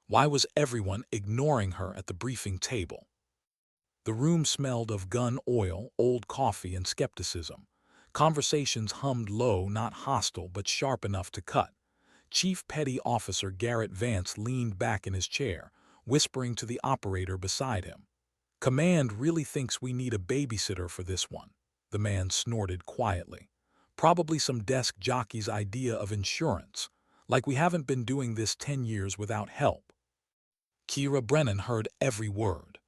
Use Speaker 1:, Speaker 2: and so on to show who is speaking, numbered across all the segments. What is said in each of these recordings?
Speaker 1: Why was everyone ignoring her at the briefing table? The room smelled of gun oil, old coffee, and skepticism. Conversations hummed low, not hostile, but sharp enough to cut. Chief Petty Officer Garrett Vance leaned back in his chair, whispering to the operator beside him. "Command really thinks we need a babysitter for this one," the man snorted quietly. "Probably some desk jockey's idea of insurance, like we haven't been doing this 10 years without help." Kira Brennan heard every word.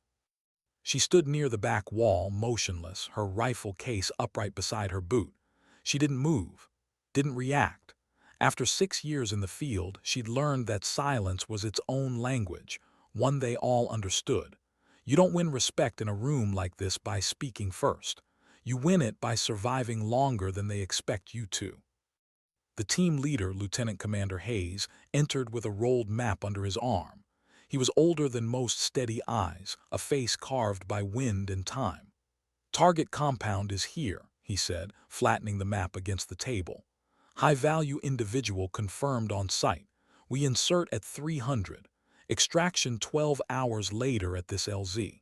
Speaker 1: She stood near the back wall, motionless, her rifle case upright beside her boot. She didn't move, didn't react. After 6 years in the field, she'd learned that silence was its own language, one they all understood. You don't win respect in a room like this by speaking first. You win it by surviving longer than they expect you to. The team leader, Lieutenant Commander Hayes, entered with a rolled map under his arm. He was older than most steady eyes, a face carved by wind and time. "Target compound is here," he said, flattening the map against the table. "High-value individual confirmed on site. We insert at 300. Extraction 12 hours later at this LZ."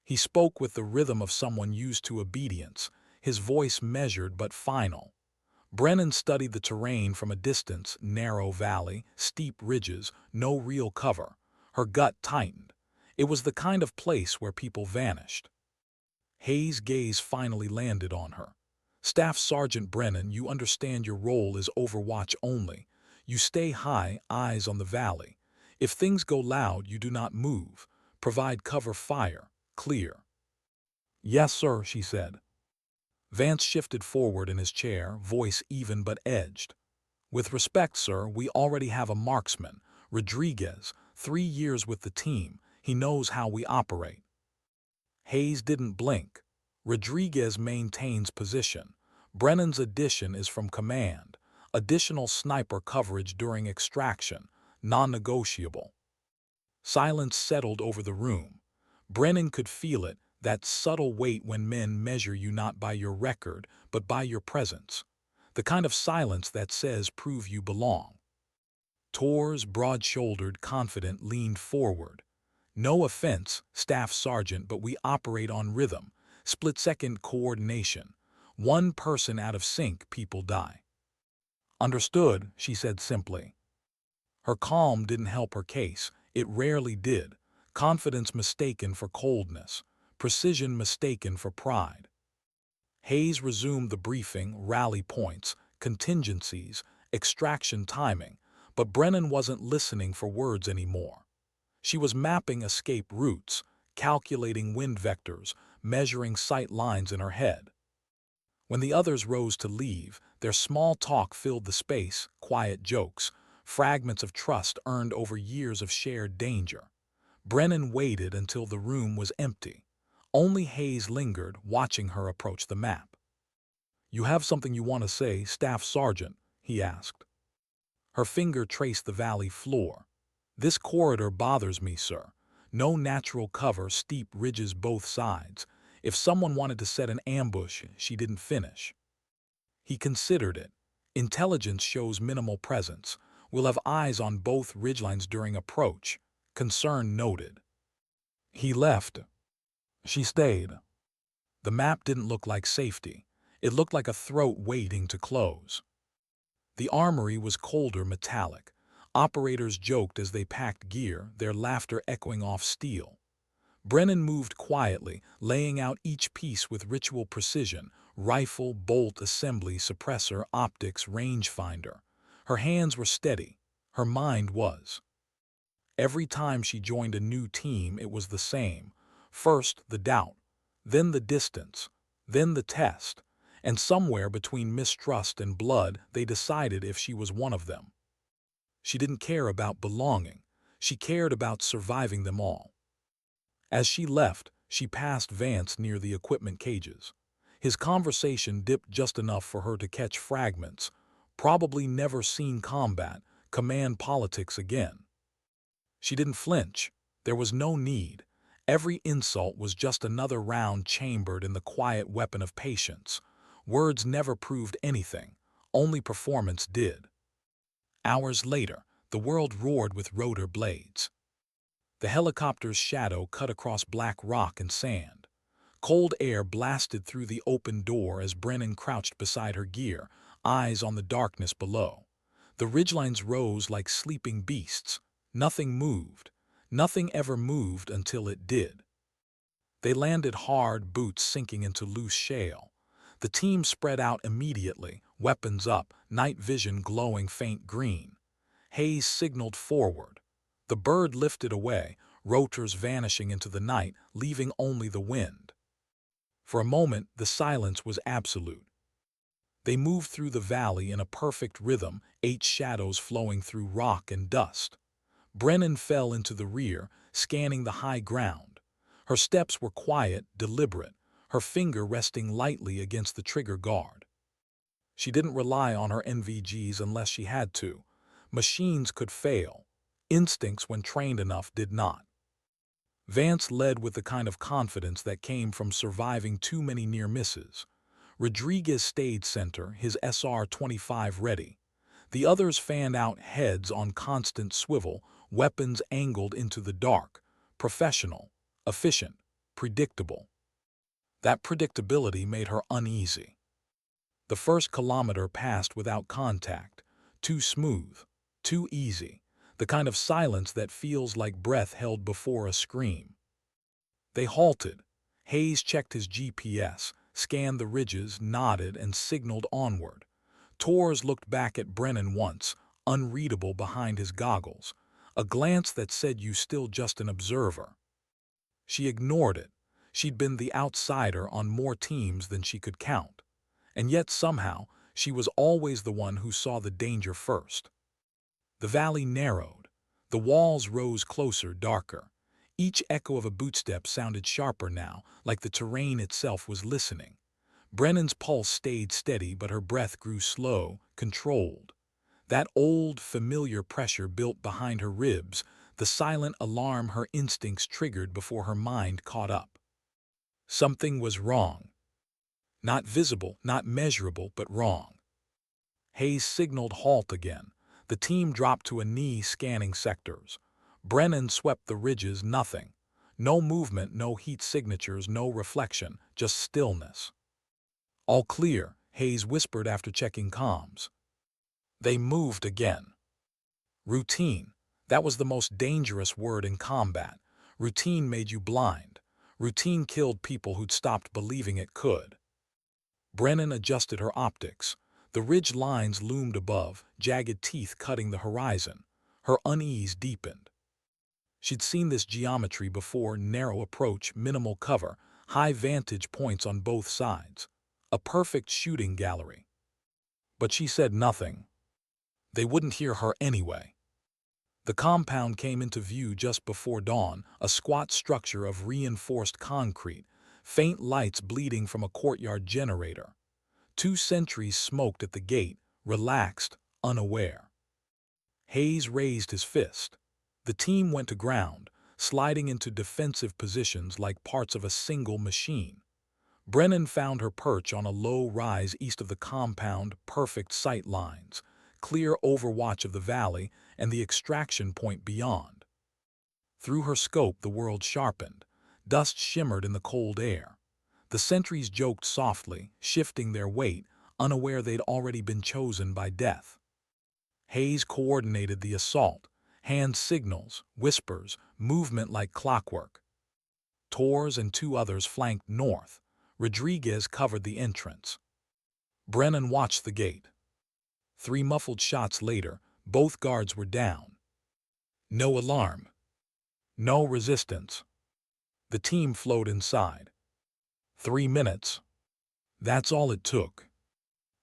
Speaker 1: He spoke with the rhythm of someone used to obedience, his voice measured but final. Brennan studied the terrain from a distance, narrow valley, steep ridges, no real cover. Her gut tightened. It was the kind of place where people vanished. Hayes' gaze finally landed on her. "Staff Sergeant Brennan, you understand your role is overwatch only. You stay high, eyes on the valley. If things go loud, you do not move. Provide cover fire. Clear." "Yes, sir," she said. Vance shifted forward in his chair, voice even but edged. "With respect, sir, we already have a marksman, Rodriguez, 3 years with the team. He knows how we operate." Hayes didn't blink. Rodriguez maintains position. Brennan's addition is from command. Additional sniper coverage during extraction. Non-negotiable. Silence settled over the room. Brennan could feel it, that subtle weight when men measure you not by your record, but by your presence. The kind of silence that says prove you belong. Torres, broad-shouldered, confident, leaned forward. "No offense, Staff Sergeant, but we operate on rhythm, split-second coordination. One person out of sync, people die." "Understood," she said simply. Her calm didn't help her case. It rarely did. Confidence mistaken for coldness. Precision mistaken for pride. Hayes resumed the briefing, rally points, contingencies, extraction timing, but Brennan wasn't listening for words anymore. She was mapping escape routes, calculating wind vectors, measuring sight lines in her head. When the others rose to leave, their small talk filled the space, quiet jokes, fragments of trust earned over years of shared danger. Brennan waited until the room was empty. Only Hayes lingered, watching her approach the map. "You have something you want to say, Staff Sergeant?" he asked. Her finger traced the valley floor. "This corridor bothers me, sir. No natural cover, steep ridges both sides. If someone wanted to set an ambush, she didn't finish." He considered it. "Intelligence shows minimal presence. We'll have eyes on both ridgelines during approach." Concern noted. He left. She stayed. The map didn't look like safety. It looked like a throat waiting to close. The armory was colder, metallic. Operators joked as they packed gear, their laughter echoing off steel. Brennan moved quietly, laying out each piece with ritual precision: rifle, bolt, assembly, suppressor, optics, rangefinder. Her hands were steady. Her mind was. Every time she joined a new team, it was the same. First, the doubt. Then the distance. Then the test. And somewhere between mistrust and blood, they decided if she was one of them. She didn't care about belonging. She cared about surviving them all. As she left, she passed Vance near the equipment cages. His conversation dipped just enough for her to catch fragments. Probably never seen combat, command politics again. She didn't flinch. There was no need. Every insult was just another round chambered in the quiet weapon of patience. Words never proved anything. Only performance did. Hours later, The world roared with rotor blades. The helicopter's shadow cut across black rock and sand. Cold air blasted through the open door as Brennan crouched beside her gear, eyes on the darkness below. The ridgelines rose like sleeping beasts. Nothing moved. Nothing ever moved until it did. They landed hard, boots sinking into loose shale. The team spread out immediately, weapons up, night vision glowing faint green. Hayes signaled forward. The bird lifted away, rotors vanishing into the night, leaving only the wind. For a moment, the silence was absolute. They moved through the valley in a perfect rhythm, 8 shadows flowing through rock and dust. Brennan fell into the rear, scanning the high ground. Her steps were quiet, deliberate, her finger resting lightly against the trigger guard. She didn't rely on her NVGs unless she had to. Machines could fail. Instincts, when trained enough, did not. Vance led with the kind of confidence that came from surviving too many near misses. Rodriguez stayed center, his SR-25 ready. The others fanned out, heads on constant swivel, weapons angled into the dark. Professional, efficient, predictable. That predictability made her uneasy. The first kilometer passed without contact. Too smooth, too easy. The kind of silence that feels like breath held before a scream. They halted. Hayes checked his GPS, scanned the ridges, nodded, and signaled onward. Torres looked back at Brennan once, unreadable behind his goggles, a glance that said, "You still just an observer." She ignored it. She'd been the outsider on more teams than she could count. And yet somehow, she was always the one who saw the danger first. The valley narrowed. The walls rose closer, darker. Each echo of a bootstep sounded sharper now, like the terrain itself was listening. Brennan's pulse stayed steady, but her breath grew slow, controlled. That old, familiar pressure built behind her ribs, the silent alarm her instincts triggered before her mind caught up. Something was wrong. Not visible, not measurable, but wrong. Hayes signaled halt again. The team dropped to a knee, scanning sectors. Brennan swept the ridges, nothing. No movement, no heat signatures, no reflection, just stillness. "All clear," Hayes whispered after checking comms. They moved again. Routine. That was the most dangerous word in combat. Routine made you blind. Routine killed people who'd stopped believing it could. Brennan adjusted her optics. The ridge lines loomed above, jagged teeth cutting the horizon. Her unease deepened. She'd seen this geometry before: narrow approach, minimal cover, high vantage points on both sides. A perfect shooting gallery. But she said nothing. They wouldn't hear her anyway. The compound came into view just before dawn, a squat structure of reinforced concrete, faint lights bleeding from a courtyard generator. 2 sentries smoked at the gate, relaxed, unaware. Hayes raised his fist. The team went to ground, sliding into defensive positions like parts of a single machine. Brennan found her perch on a low rise east of the compound, perfect sight lines, clear overwatch of the valley and the extraction point beyond. Through her scope, the world sharpened. Dust shimmered in the cold air. The sentries joked softly, shifting their weight, unaware they'd already been chosen by death. Hayes coordinated the assault, hand signals, whispers, movement like clockwork. Torres and 2 others flanked north. Rodriguez covered the entrance. Brennan watched the gate. 3 muffled shots later, both guards were down. No alarm. No resistance. The team flowed inside. 3 minutes. That's all it took.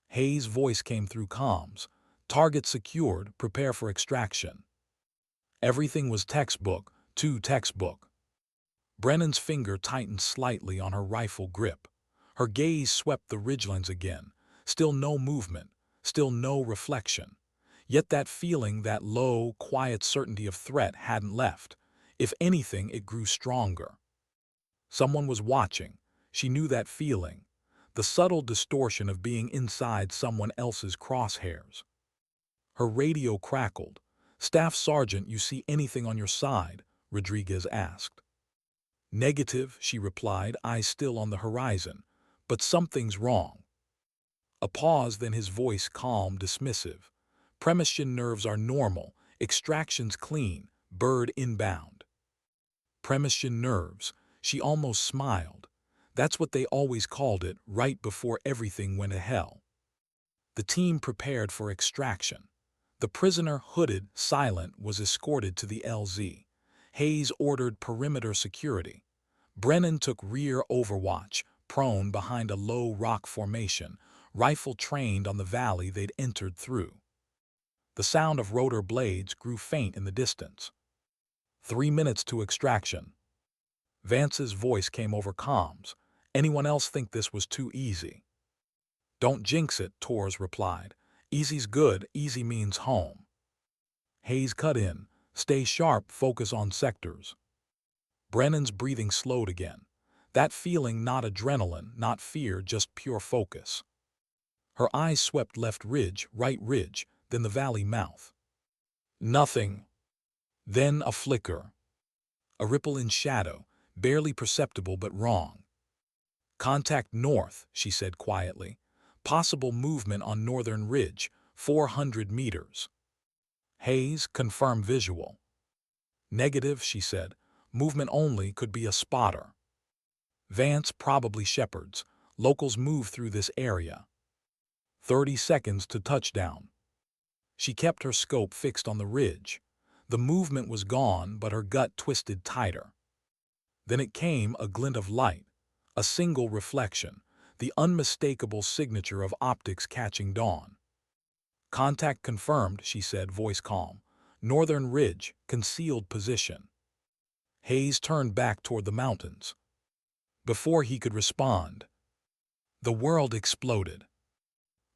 Speaker 1: Hayes' voice came through comms. Target secured, prepare for extraction. Everything was textbook, too textbook. Brennan's finger tightened slightly on her rifle grip. Her gaze swept the ridgelines again. Still no movement, still no reflection. Yet that feeling, that low, quiet certainty of threat hadn't left. If anything, it grew stronger. Someone was watching. She knew that feeling. The subtle distortion of being inside someone else's crosshairs. Her radio crackled. "Staff Sergeant, you see anything on your side?" Rodriguez asked. "Negative," she replied, eyes still on the horizon. "But something's wrong." A pause, then his voice calm, dismissive. "Premission nerves are normal, extractions clean, bird inbound." Premission nerves. She almost smiled. That's what they always called it, right before everything went to hell. The team prepared for extraction. The prisoner, hooded, silent, was escorted to the LZ. Hayes ordered perimeter security. Brennan took rear overwatch, prone behind a low rock formation, rifle trained on the valley they'd entered through. The sound of rotor blades grew faint in the distance. 3 minutes to extraction. Vance's voice came over comms. "Anyone else think this was too easy?" "Don't jinx it," Torres replied. "Easy's good, easy means home." Hayes cut in. "Stay sharp, focus on sectors." Brennan's breathing slowed again. That feeling, not adrenaline, not fear, just pure focus. Her eyes swept left ridge, right ridge, then the valley mouth. Nothing. Then a flicker. A ripple in shadow, barely perceptible but wrong. "Contact north," she said quietly. "Possible movement on northern ridge, 400 meters." Hayes, confirm visual. "Negative," she said. "Movement only, could be a spotter." Vance, probably shepherds. Locals move through this area. 30 seconds to touchdown. She kept her scope fixed on the ridge. The movement was gone, but her gut twisted tighter. Then it came, a glint of light, a single reflection, the unmistakable signature of optics catching dawn. "Contact confirmed," she said, voice calm. "Northern ridge, concealed position." Hayes turned back toward the mountains. Before he could respond, the world exploded.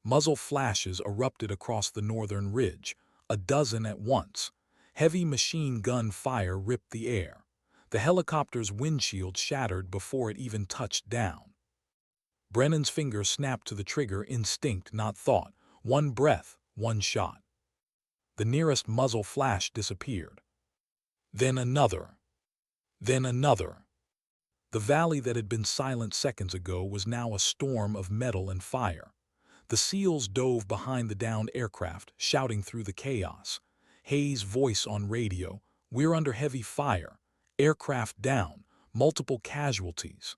Speaker 1: Muzzle flashes erupted across the northern ridge, a dozen at once. Heavy machine gun fire ripped the air. The helicopter's windshield shattered before it even touched down. Brennan's finger snapped to the trigger, instinct, not thought. One breath, one shot. The nearest muzzle flash disappeared. Then another. Then another. The valley that had been silent seconds ago was now a storm of metal and fire. The SEALs dove behind the downed aircraft, shouting through the chaos. Hayes' voice on radio: "We're under heavy fire. Aircraft down. Multiple casualties."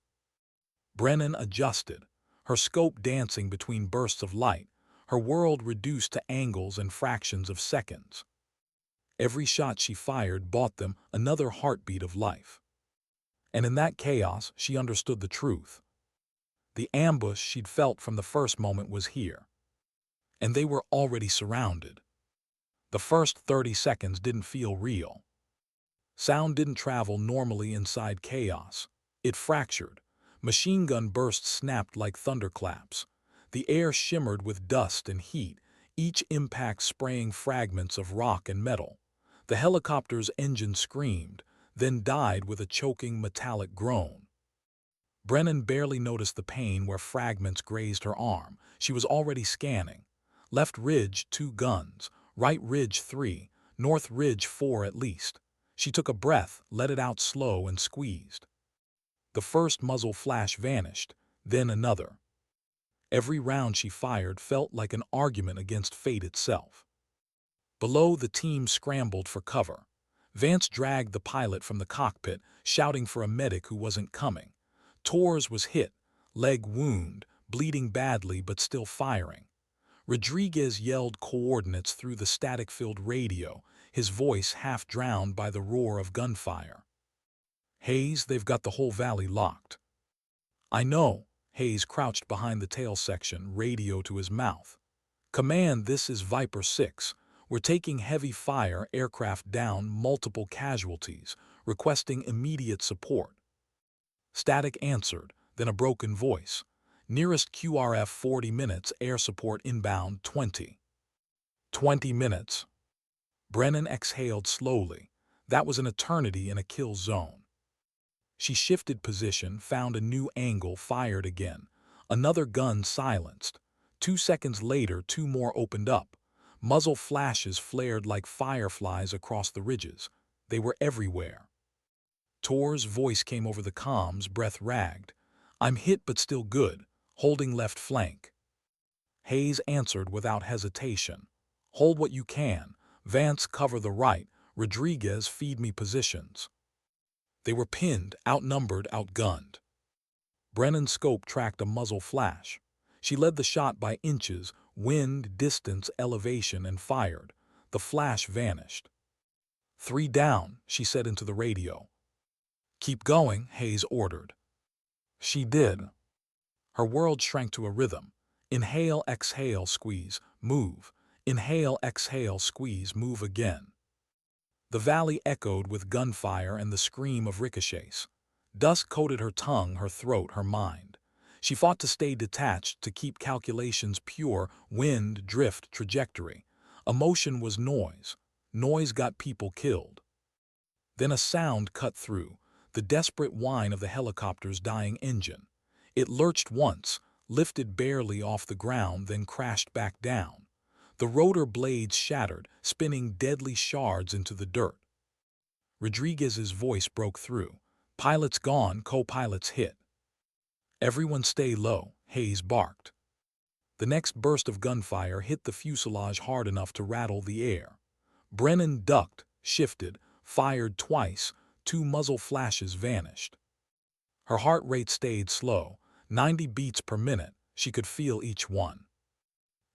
Speaker 1: Brennan adjusted, her scope dancing between bursts of light, her world reduced to angles and fractions of seconds. Every shot she fired bought them another heartbeat of life. And in that chaos, she understood the truth. The ambush she'd felt from the first moment was here. And they were already surrounded. The first 30 seconds didn't feel real. Sound didn't travel normally inside chaos. It fractured. Machine gun bursts snapped like thunderclaps. The air shimmered with dust and heat, each impact spraying fragments of rock and metal. The helicopter's engine screamed, then died with a choking metallic groan. Brennan barely noticed the pain where fragments grazed her arm. She was already scanning. Left ridge, 2 guns. Right ridge, 3. North ridge, 4 at least. She took a breath, let it out slow, and squeezed. The first muzzle flash vanished, then another. Every round she fired felt like an argument against fate itself. Below, the team scrambled for cover. Vance dragged the pilot from the cockpit, shouting for a medic who wasn't coming. Torres was hit, leg wound, bleeding badly but still firing. Rodriguez yelled coordinates through the static-filled radio, his voice half drowned by the roar of gunfire. "Hayes, they've got the whole valley locked." "I know." Hayes crouched behind the tail section, radio to his mouth. "Command, this is Viper 6. We're taking heavy fire, aircraft down, multiple casualties, requesting immediate support." Static answered, then a broken voice. "Nearest QRF 40 minutes, air support inbound 20. 20 minutes. Brennan exhaled slowly. That was an eternity in a kill zone. She shifted position, found a new angle, fired again. Another gun silenced. 2 seconds later, 2 more opened up. Muzzle flashes flared like fireflies across the ridges. They were everywhere. Tor's voice came over the comms, breath ragged. "I'm hit but still good, holding left flank." Hayes answered without hesitation. "Hold what you can. Vance, cover the right. Rodriguez, feed me positions." They were pinned, outnumbered, outgunned. Brennan's scope tracked a muzzle flash. She led the shot by inches, wind, distance, elevation, and fired. The flash vanished. "3 down," she said into the radio. "Keep going," Hayes ordered. She did. Her world shrank to a rhythm. Inhale, exhale, squeeze, move. Inhale, exhale, squeeze, move again. The valley echoed with gunfire and the scream of ricochets. Dust coated her tongue, her throat, her mind. She fought to stay detached, to keep calculations pure, wind, drift, trajectory. Emotion was noise. Noise got people killed. Then a sound cut through, the desperate whine of the helicopter's dying engine. It lurched once, lifted barely off the ground, then crashed back down. The rotor blades shattered, spinning deadly shards into the dirt. Rodriguez's voice broke through. "Pilots gone, co-pilots hit." "Everyone stay low," Hayes barked. The next burst of gunfire hit the fuselage hard enough to rattle the air. Brennan ducked, shifted, fired twice. 2 muzzle flashes vanished. Her heart rate stayed slow, 90 beats per minute. She could feel each one.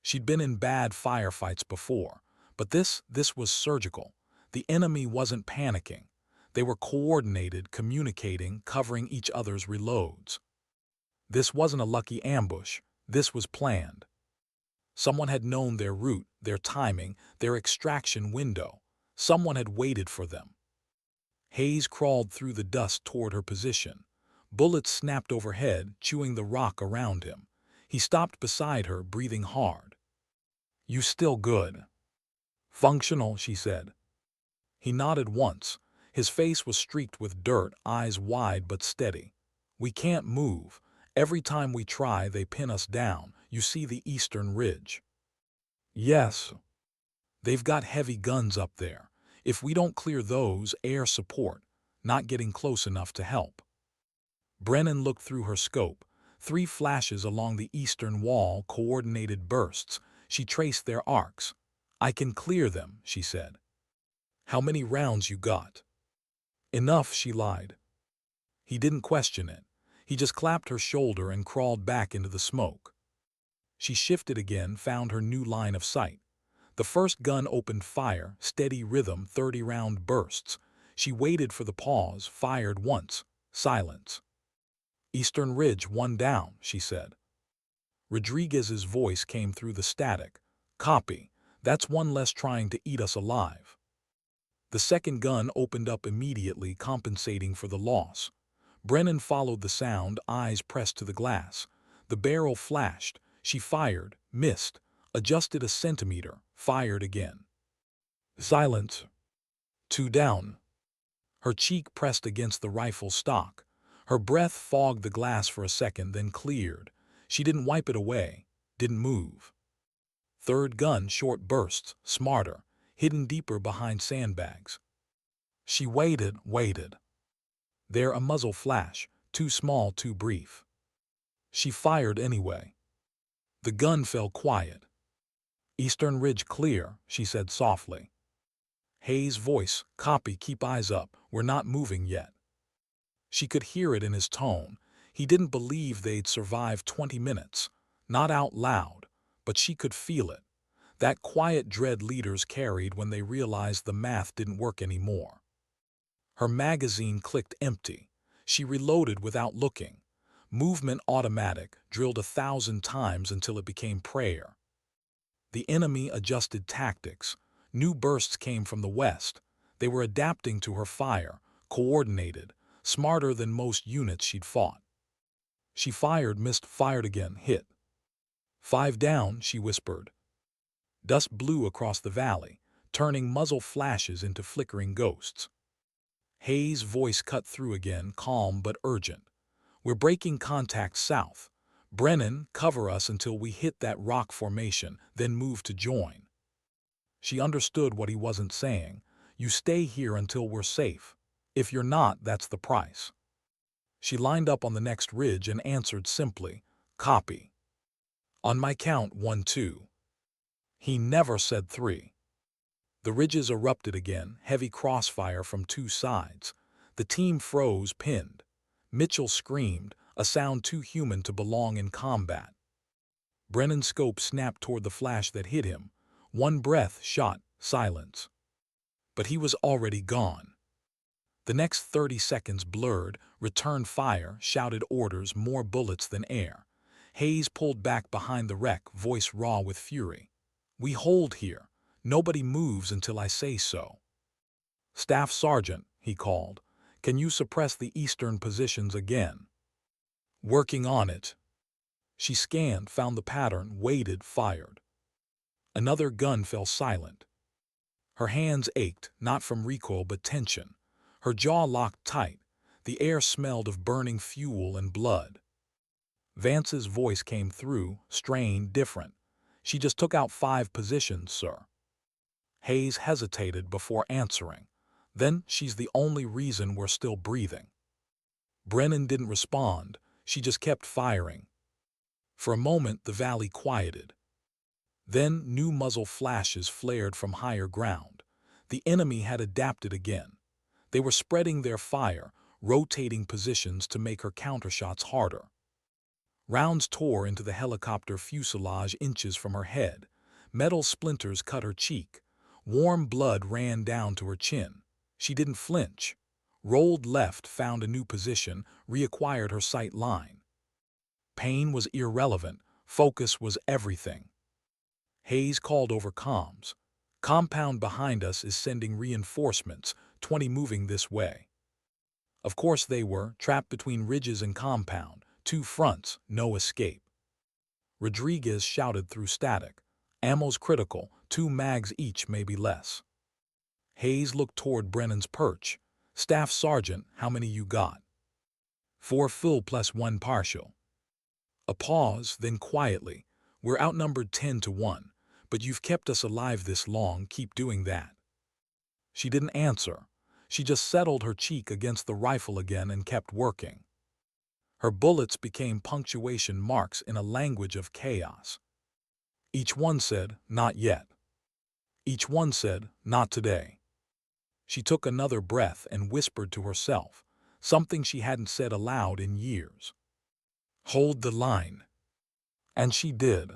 Speaker 1: She'd been in bad firefights before, but this was surgical. The enemy wasn't panicking. They were coordinated, communicating, covering each other's reloads. This wasn't a lucky ambush. This was planned. Someone had known their route, their timing, their extraction window. Someone had waited for them. Hayes crawled through the dust toward her position. Bullets snapped overhead, chewing the rock around him. He stopped beside her, breathing hard. "You still good?" "Functional," she said. He nodded once. His face was streaked with dirt, eyes wide but steady. "We can't move. Every time we try, they pin us down. You see the eastern ridge?" "Yes." "They've got heavy guns up there. If we don't clear those, air support. Not getting close enough to help." Brennan looked through her scope. 3 flashes along the eastern wall, coordinated bursts. She traced their arcs. "I can clear them," she said. "How many rounds you got?" "Enough," she lied. He didn't question it. He just clapped her shoulder and crawled back into the smoke. She shifted again, found her new line of sight. The first gun opened fire, steady rhythm, 30-round bursts. She waited for the pause, fired once. Silence. "Eastern Ridge, 1 down," she said. Rodriguez's voice came through the static. "Copy. That's 1 less trying to eat us alive." The second gun opened up immediately, compensating for the loss. Brennan followed the sound, eyes pressed to the glass. The barrel flashed. She fired, missed, adjusted a centimeter, fired again. Silence. 2 down. Her cheek pressed against the rifle stock. Her breath fogged the glass for a second, then cleared. She didn't wipe it away, didn't move. Third gun, short bursts, smarter, hidden deeper behind sandbags. She waited. There a muzzle flash, too small, too brief. She fired anyway. The gun fell quiet. "Eastern Ridge clear," she said softly. Hayes' voice, "Copy, keep eyes up, we're not moving yet." She could hear it in his tone. He didn't believe they'd survive 20 minutes. Not out loud, but she could feel it. That quiet dread leaders carried when they realized the math didn't work anymore. Her magazine clicked empty. She reloaded without looking. Movement automatic, drilled 1,000 times until it became prayer. The enemy adjusted tactics. New bursts came from the west. They were adapting to her fire, coordinated, smarter than most units she'd fought. She fired, missed, fired again, hit. 5 down, she whispered. Dust blew across the valley, turning muzzle flashes into flickering ghosts. Hayes' voice cut through again, calm but urgent. "We're breaking contact south. Brennan, cover us until we hit that rock formation, then move to join." She understood what he wasn't saying. You stay here until we're safe. If you're not, that's the price. She lined up on the next ridge and answered simply, "Copy." On my count, 1, 2. He never said 3. The ridges erupted again, heavy crossfire from two sides. The team froze, pinned. Mitchell screamed, a sound too human to belong in combat. Brennan's scope snapped toward the flash that hit him. One breath, shot, silence. But he was already gone. The next 30 seconds blurred, return fire, shouted orders, more bullets than air. Hayes pulled back behind the wreck, voice raw with fury. "We hold here. Nobody moves until I say so." "Staff Sergeant," he called, "can you suppress the eastern positions again?" "Working on it." She scanned, found the pattern, waited, fired. Another gun fell silent. Her hands ached, not from recoil but tension. Her jaw locked tight. The air smelled of burning fuel and blood. Vance's voice came through, strained, different. "She just took out 5 positions, sir." Hayes hesitated before answering. "Then she's the only reason we're still breathing." Brennan didn't respond. She just kept firing. For a moment, the valley quieted. Then new muzzle flashes flared from higher ground. The enemy had adapted again. They were spreading their fire, rotating positions to make her countershots harder. Rounds tore into the helicopter fuselage inches from her head. Metal splinters cut her cheek. Warm blood ran down to her chin. She didn't flinch. Rolled left, found a new position, reacquired her sight line. Pain was irrelevant. Focus was everything. Hayes called over comms. "Compound behind us is sending reinforcements, 20 moving this way." Of course they were, trapped between ridges and compound. 2 fronts, no escape. Rodriguez shouted through static. "Ammo's critical, 2 mags each, maybe less." Hayes looked toward Brennan's perch. "Staff Sergeant, how many you got?" 4 full plus 1 partial." A pause, then quietly, "We're outnumbered 10-1, but you've kept us alive this long, keep doing that." She didn't answer. She just settled her cheek against the rifle again and kept working. Her bullets became punctuation marks in a language of chaos. Each one said, "Not yet." Each one said, "Not today." She took another breath and whispered to herself, something she hadn't said aloud in years. "Hold the line." And she did.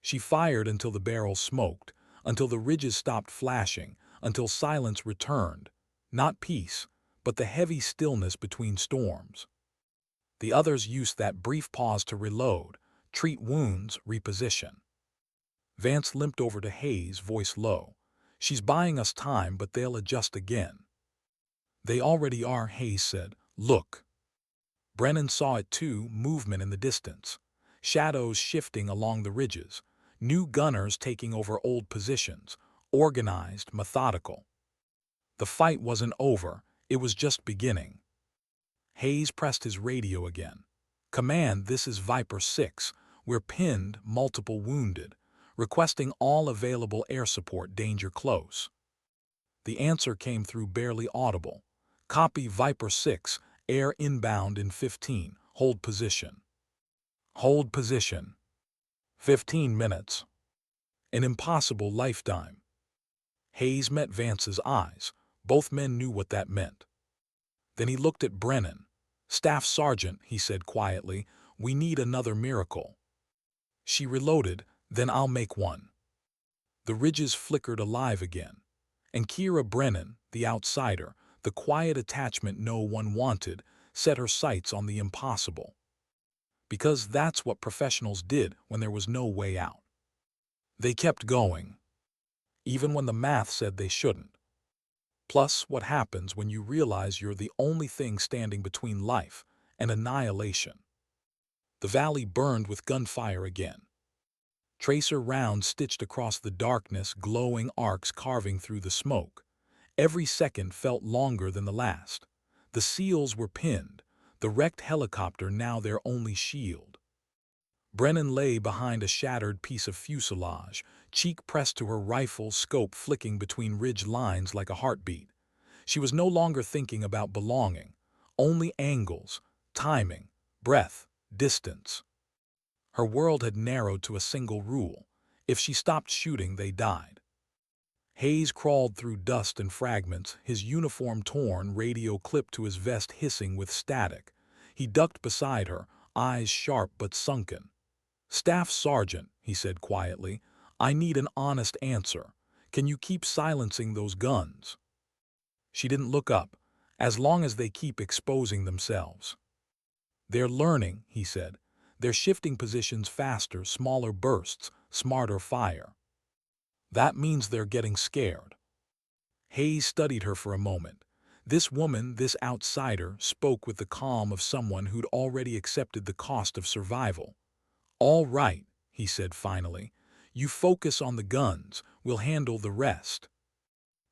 Speaker 1: She fired until the barrel smoked, until the ridges stopped flashing, until silence returned. Not peace, but the heavy stillness between storms. The others used that brief pause to reload, treat wounds, reposition. Vance limped over to Hayes, voice low. "She's buying us time, but they'll adjust again." "They already are," Hayes said. "Look." Brennan saw it too, movement in the distance. Shadows shifting along the ridges. New gunners taking over old positions. Organized, methodical. The fight wasn't over, it was just beginning. Hayes pressed his radio again. "Command, this is Viper 6. We're pinned, multiple wounded. Requesting all available air support, danger close." The answer came through barely audible. "Copy Viper 6, air inbound in 15, hold position." Hold position. 15 minutes. An impossible lifetime. Hayes met Vance's eyes. Both men knew what that meant. Then he looked at Brennan. "Staff Sergeant," he said quietly, "we need another miracle." She reloaded, "Then I'll make one." The ridges flickered alive again. And Kira Brennan, the outsider, the quiet attachment no one wanted, set her sights on the impossible. Because that's what professionals did when there was no way out. They kept going, even when the math said they shouldn't. Plus, what happens when you realize you're the only thing standing between life and annihilation? The valley burned with gunfire again. Tracer rounds stitched across the darkness, glowing arcs carving through the smoke. Every second felt longer than the last. The SEALs were pinned, the wrecked helicopter now their only shield. Brennan lay behind a shattered piece of fuselage, cheek pressed to her rifle, scope flicking between ridge lines like a heartbeat. She was no longer thinking about belonging, only angles, timing, breath, distance. Her world had narrowed to a single rule. If she stopped shooting, they died. Hayes crawled through dust and fragments, his uniform torn, radio clipped to his vest hissing with static. He ducked beside her, eyes sharp but sunken. "Staff Sergeant," he said quietly, "I need an honest answer. Can you keep silencing those guns?" She didn't look up. "As long as they keep exposing themselves." "They're learning," he said. "They're shifting positions faster, smaller bursts, smarter fire. That means they're getting scared." Hayes studied her for a moment. This woman, this outsider, spoke with the calm of someone who'd already accepted the cost of survival. "All right," he said finally. "You focus on the guns. We'll handle the rest."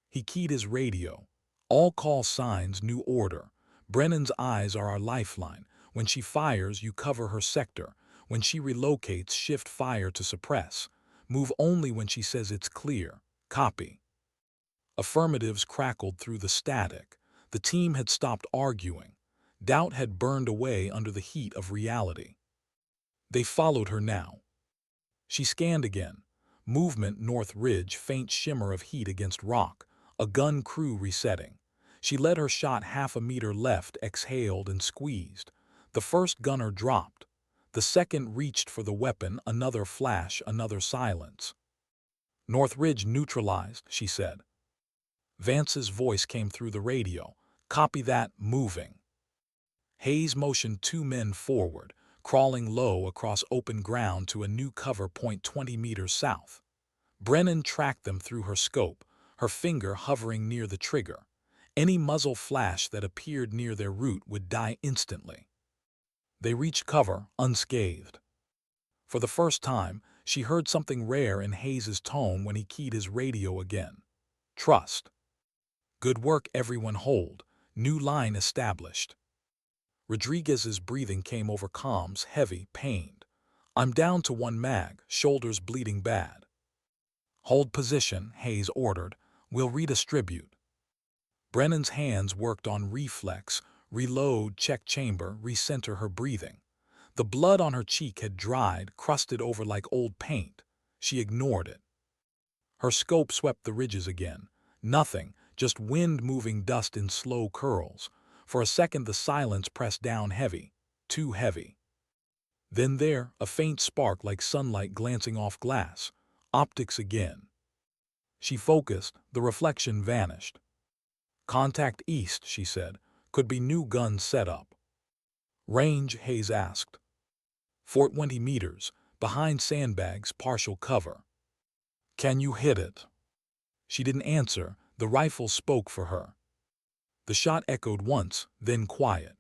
Speaker 1: He keyed his radio. "All call signs, new order. Brennan's eyes are our lifeline. When she fires, you cover her sector. When she relocates, shift fire to suppress. Move only when she says it's clear. Copy." Affirmatives crackled through the static. The team had stopped arguing. Doubt had burned away under the heat of reality. They followed her now. She scanned again. Movement north ridge, faint shimmer of heat against rock. A gun crew resetting. She led her shot half a meter left, exhaled and squeezed. The first gunner dropped. The second reached for the weapon, another flash, another silence. "North ridge neutralized," she said. Vance's voice came through the radio. "Copy that, moving." Hayes motioned 2 men forward, crawling low across open ground to a new cover point 20 meters south. Brennan tracked them through her scope, her finger hovering near the trigger. Any muzzle flash that appeared near their route would die instantly. They reached cover, unscathed. For the first time, she heard something rare in Hayes's tone when he keyed his radio again. "Trust." "Good work, everyone, hold. New line established." Rodriguez's breathing came over comms, heavy, pained. "I'm down to 1 mag, shoulders bleeding bad." "Hold position," Hayes ordered. "We'll redistribute." Brennan's hands worked on reflex, reload, check chamber, recenter her breathing. The blood on her cheek had dried, crusted over like old paint. She ignored it. Her scope swept the ridges again. Nothing, just wind moving dust in slow curls. For a second the silence pressed down heavy, too heavy. Then there, a faint spark like sunlight glancing off glass. Optics again. She focused, the reflection vanished. "Contact east," she said. "Could be new guns set up." "Range?" Hayes asked. 420 meters, behind sandbags, partial cover." "Can you hit it?" She didn't answer. The rifle spoke for her. The shot echoed once, then quiet.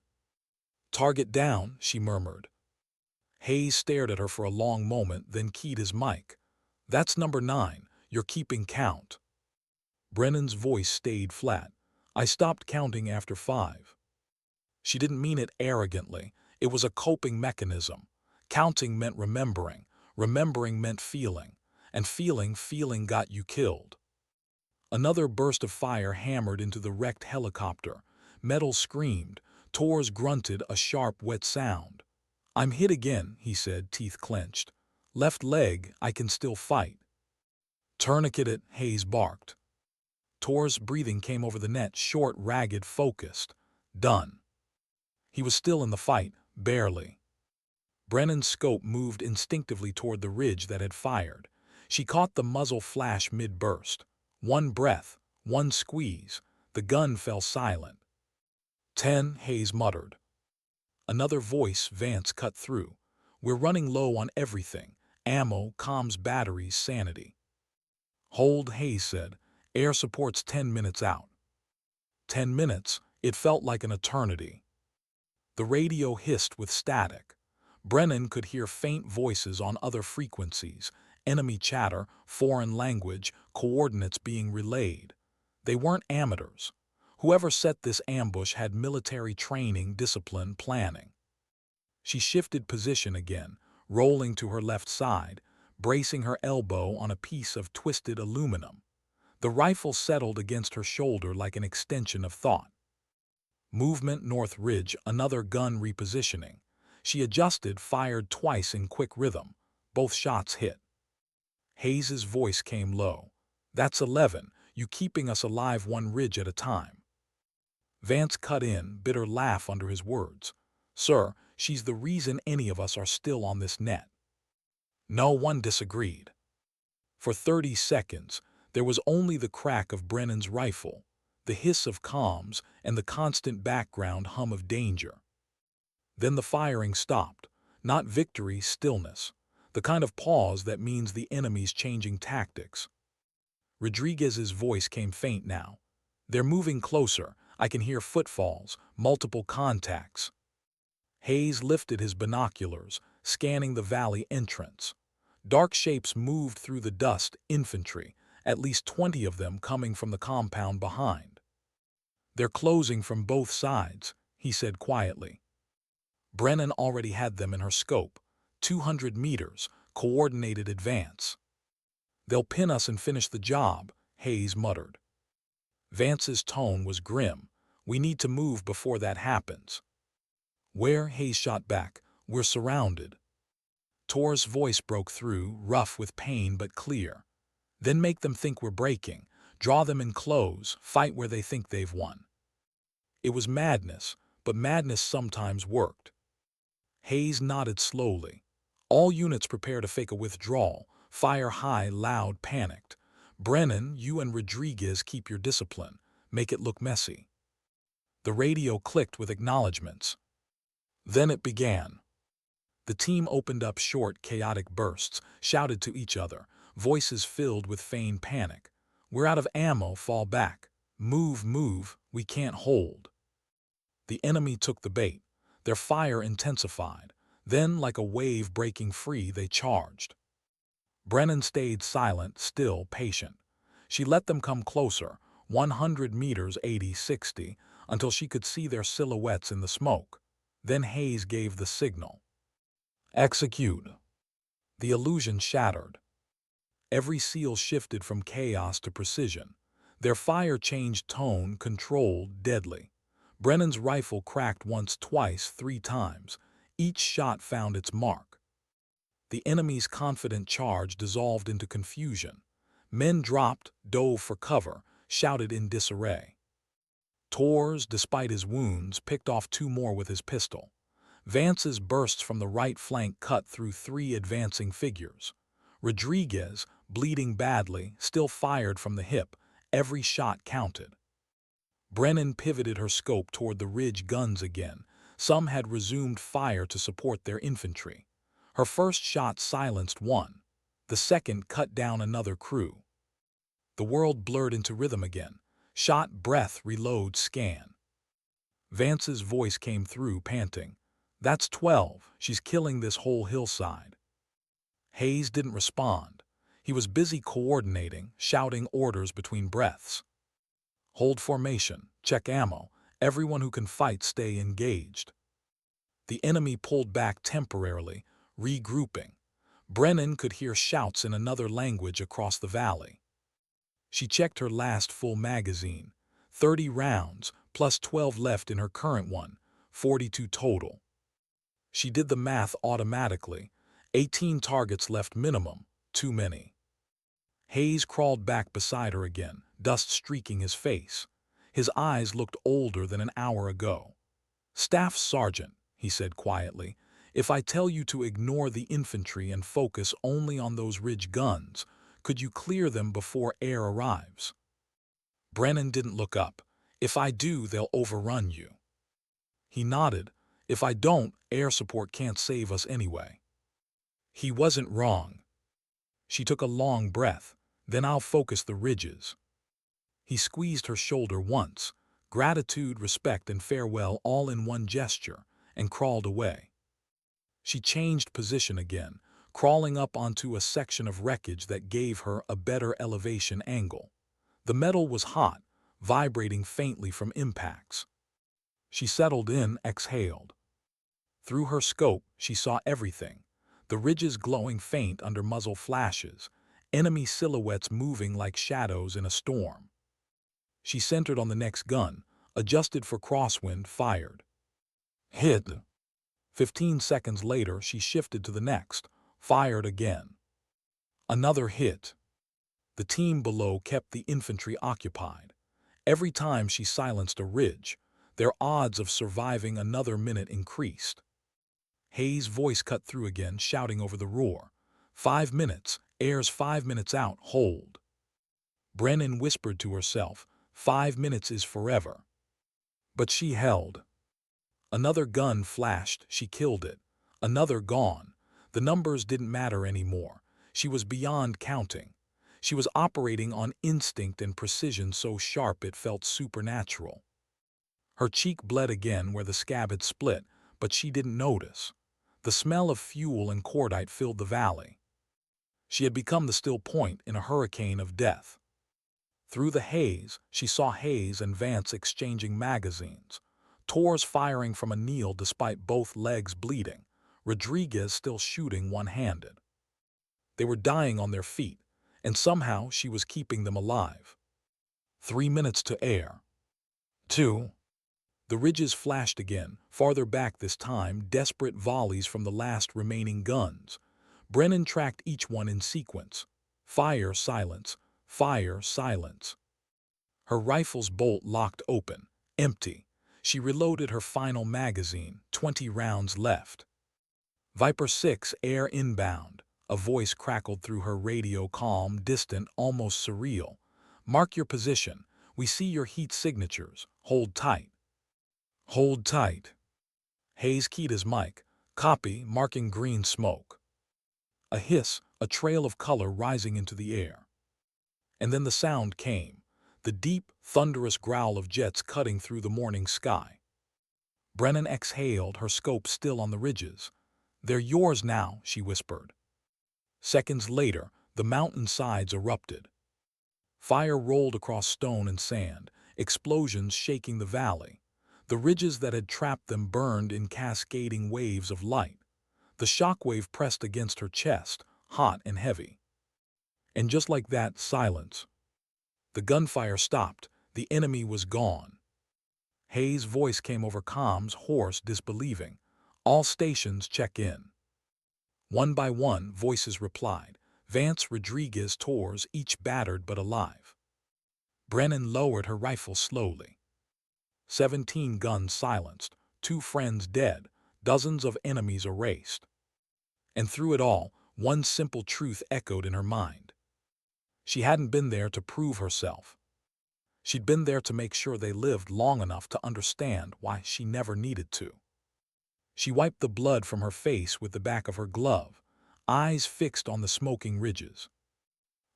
Speaker 1: "Target down," she murmured. Hayes stared at her for a long moment, then keyed his mic. "That's number 9. You're keeping count." Brennan's voice stayed flat. "I stopped counting after 5. She didn't mean it arrogantly. It was a coping mechanism. Counting meant remembering. Remembering meant feeling. And feeling got you killed. Another burst of fire hammered into the wrecked helicopter. Metal screamed. Tors grunted a sharp, wet sound. "I'm hit again," he said, teeth clenched. "Left leg, I can still fight." "Tourniquet it," Hayes barked. Tor's breathing came over the net, short, ragged, focused. "Done." He was still in the fight, barely. Brennan's scope moved instinctively toward the ridge that had fired. She caught the muzzle flash mid-burst. One breath, one squeeze. The gun fell silent. 10, Hayes muttered. Another voice, Vance, cut through. "We're running low on everything. Ammo, comms, batteries, sanity." "Hold," Hayes said. "Air support's 10 minutes out." 10 minutes? It felt like an eternity. The radio hissed with static. Brennan could hear faint voices on other frequencies, enemy chatter, foreign language, coordinates being relayed. They weren't amateurs. Whoever set this ambush had military training, discipline, planning. She shifted position again, rolling to her left side. bracing her elbow on a piece of twisted aluminum. The rifle settled against her shoulder like an extension of thought. Movement North Ridge, another gun repositioning. She adjusted, fired twice in quick rhythm. Both shots hit. Hayes's voice came low. "That's 11, you keeping us alive one ridge at a time." Vance cut in, bitter laugh under his words. "Sir, she's the reason any of us are still on this net." No one disagreed. For 30 seconds, there was only the crack of Brennan's rifle, the hiss of comms, and the constant background hum of danger. Then the firing stopped. Not victory, stillness. The kind of pause that means the enemy's changing tactics. Rodriguez's voice came faint now. "They're moving closer. I can hear footfalls, multiple contacts." Hayes lifted his binoculars, scanning the valley entrance. Dark shapes moved through the dust, infantry, at least 20 of them coming from the compound behind. "They're closing from both sides," he said quietly. Brennan already had them in her scope. 200 meters, coordinated advance. "They'll pin us and finish the job," Hayes muttered. Vance's tone was grim. "We need to move before that happens." "Where?" Hayes shot back. "We're surrounded." Tor's voice broke through, rough with pain but clear. "Then make them think we're breaking. Draw them in close, fight where they think they've won." It was madness, but madness sometimes worked. Hayes nodded slowly. "All units prepare to fake a withdrawal. Fire high, loud, panicked. Brennan, you and Rodriguez keep your discipline. Make it look messy." The radio clicked with acknowledgments. Then it began. The team opened up short, chaotic bursts, shouted to each other, voices filled with feigned panic. "We're out of ammo, fall back. Move, move, we can't hold." The enemy took the bait. Their fire intensified. Then, like a wave breaking free, they charged. Brennan stayed silent, still patient. She let them come closer, 100 meters, 80, 60, until she could see their silhouettes in the smoke. Then Hayes gave the signal. "Execute." The illusion shattered. Every seal shifted from chaos to precision. Their fire changed tone, controlled, deadly. Brennan's rifle cracked once, twice, 3 times. Each shot found its mark. The enemy's confident charge dissolved into confusion. Men dropped, dove for cover, shouted in disarray. Torres, despite his wounds, picked off 2 more with his pistol. Vance's bursts from the right flank cut through 3 advancing figures. Rodriguez, bleeding badly, still fired from the hip. Every shot counted. Brennan pivoted her scope toward the ridge guns again. Some had resumed fire to support their infantry. Her first shot silenced one. The second cut down another crew. The world blurred into rhythm again. Shot, breath, reload, scan. Vance's voice came through, panting. "That's 12. She's killing this whole hillside." Hayes didn't respond. He was busy coordinating, shouting orders between breaths. "Hold formation, check ammo, everyone who can fight stay engaged." The enemy pulled back temporarily, regrouping. Brennan could hear shouts in another language across the valley. She checked her last full magazine. 30 rounds, plus 12 left in her current one, 42 total. She did the math automatically. 18 targets left minimum, too many. Hayes crawled back beside her again, dust streaking his face. His eyes looked older than an hour ago. "Staff Sergeant," he said quietly, "if I tell you to ignore the infantry and focus only on those ridge guns, could you clear them before air arrives?" Brennan didn't look up. "If I do, they'll overrun you." He nodded. "If I don't, air support can't save us anyway." He wasn't wrong. She took a long breath. "Then I'll focus the ridges." He squeezed her shoulder once, gratitude, respect, and farewell all in one gesture, and crawled away. She changed position again, crawling up onto a section of wreckage that gave her a better elevation angle. The metal was hot, vibrating faintly from impacts. She settled in, exhaled. Through her scope, she saw everything. the ridges glowing faint under muzzle flashes, enemy silhouettes moving like shadows in a storm. She centered on the next gun, adjusted for crosswind, fired. Hit. 15 seconds later, she shifted to the next, fired again. Another hit. The team below kept the infantry occupied. Every time she silenced a ridge, their odds of surviving another minute increased. Hayes' voice cut through again, shouting over the roar. 5 minutes, air's 5 minutes out, hold. Brennan whispered to herself, 5 minutes is forever. But she held. Another gun flashed, she killed it. Another gone. The numbers didn't matter anymore. She was beyond counting. She was operating on instinct and precision so sharp it felt supernatural. Her cheek bled again where the scab had split, but she didn't notice. The smell of fuel and cordite filled the valley. She had become the still point in a hurricane of death. Through the haze, she saw Hayes and Vance exchanging magazines. Torres firing from a kneel despite both legs bleeding. Rodriguez still shooting one-handed. They were dying on their feet, and somehow she was keeping them alive. 3 minutes to air. 2. The ridges flashed again, farther back this time, desperate volleys from the last remaining guns. Brennan tracked each one in sequence. Fire, silence. Fire, silence. Her rifle's bolt locked open, empty. She reloaded her final magazine, 20 rounds left. Viper 6, air inbound. A voice crackled through her radio, calm, distant, almost surreal. Mark your position. We see your heat signatures. Hold tight. Hold tight. Hayes keyed his mic. Copy, marking green smoke. A hiss, a trail of color rising into the air. And then the sound came, the deep, thunderous growl of jets cutting through the morning sky. Brennan exhaled, her scope still on the ridges. They're yours now, she whispered. Seconds later, the mountain sides erupted. Fire rolled across stone and sand, explosions shaking the valley. The ridges that had trapped them burned in cascading waves of light. The shockwave pressed against her chest, hot and heavy. And just like that, silence. The gunfire stopped. The enemy was gone. Hayes' voice came over comms, hoarse, disbelieving. All stations check in. One by one, voices replied. Vance, Rodriguez, Torres, each battered but alive. Brennan lowered her rifle slowly. 17 guns silenced, 2 friends dead, dozens of enemies erased. And through it all, one simple truth echoed in her mind. She hadn't been there to prove herself. She'd been there to make sure they lived long enough to understand why she never needed to. She wiped the blood from her face with the back of her glove, eyes fixed on the smoking ridges.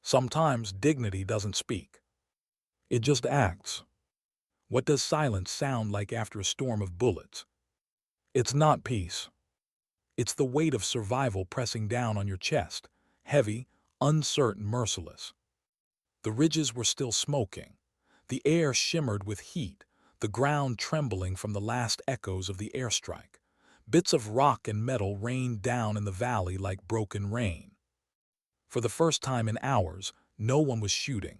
Speaker 1: Sometimes dignity doesn't speak. It just acts. What does silence sound like after a storm of bullets? It's not peace. It's the weight of survival pressing down on your chest, heavy, uncertain, merciless. The ridges were still smoking. The air shimmered with heat, the ground trembling from the last echoes of the airstrike. Bits of rock and metal rained down in the valley like broken rain. For the first time in hours, no one was shooting.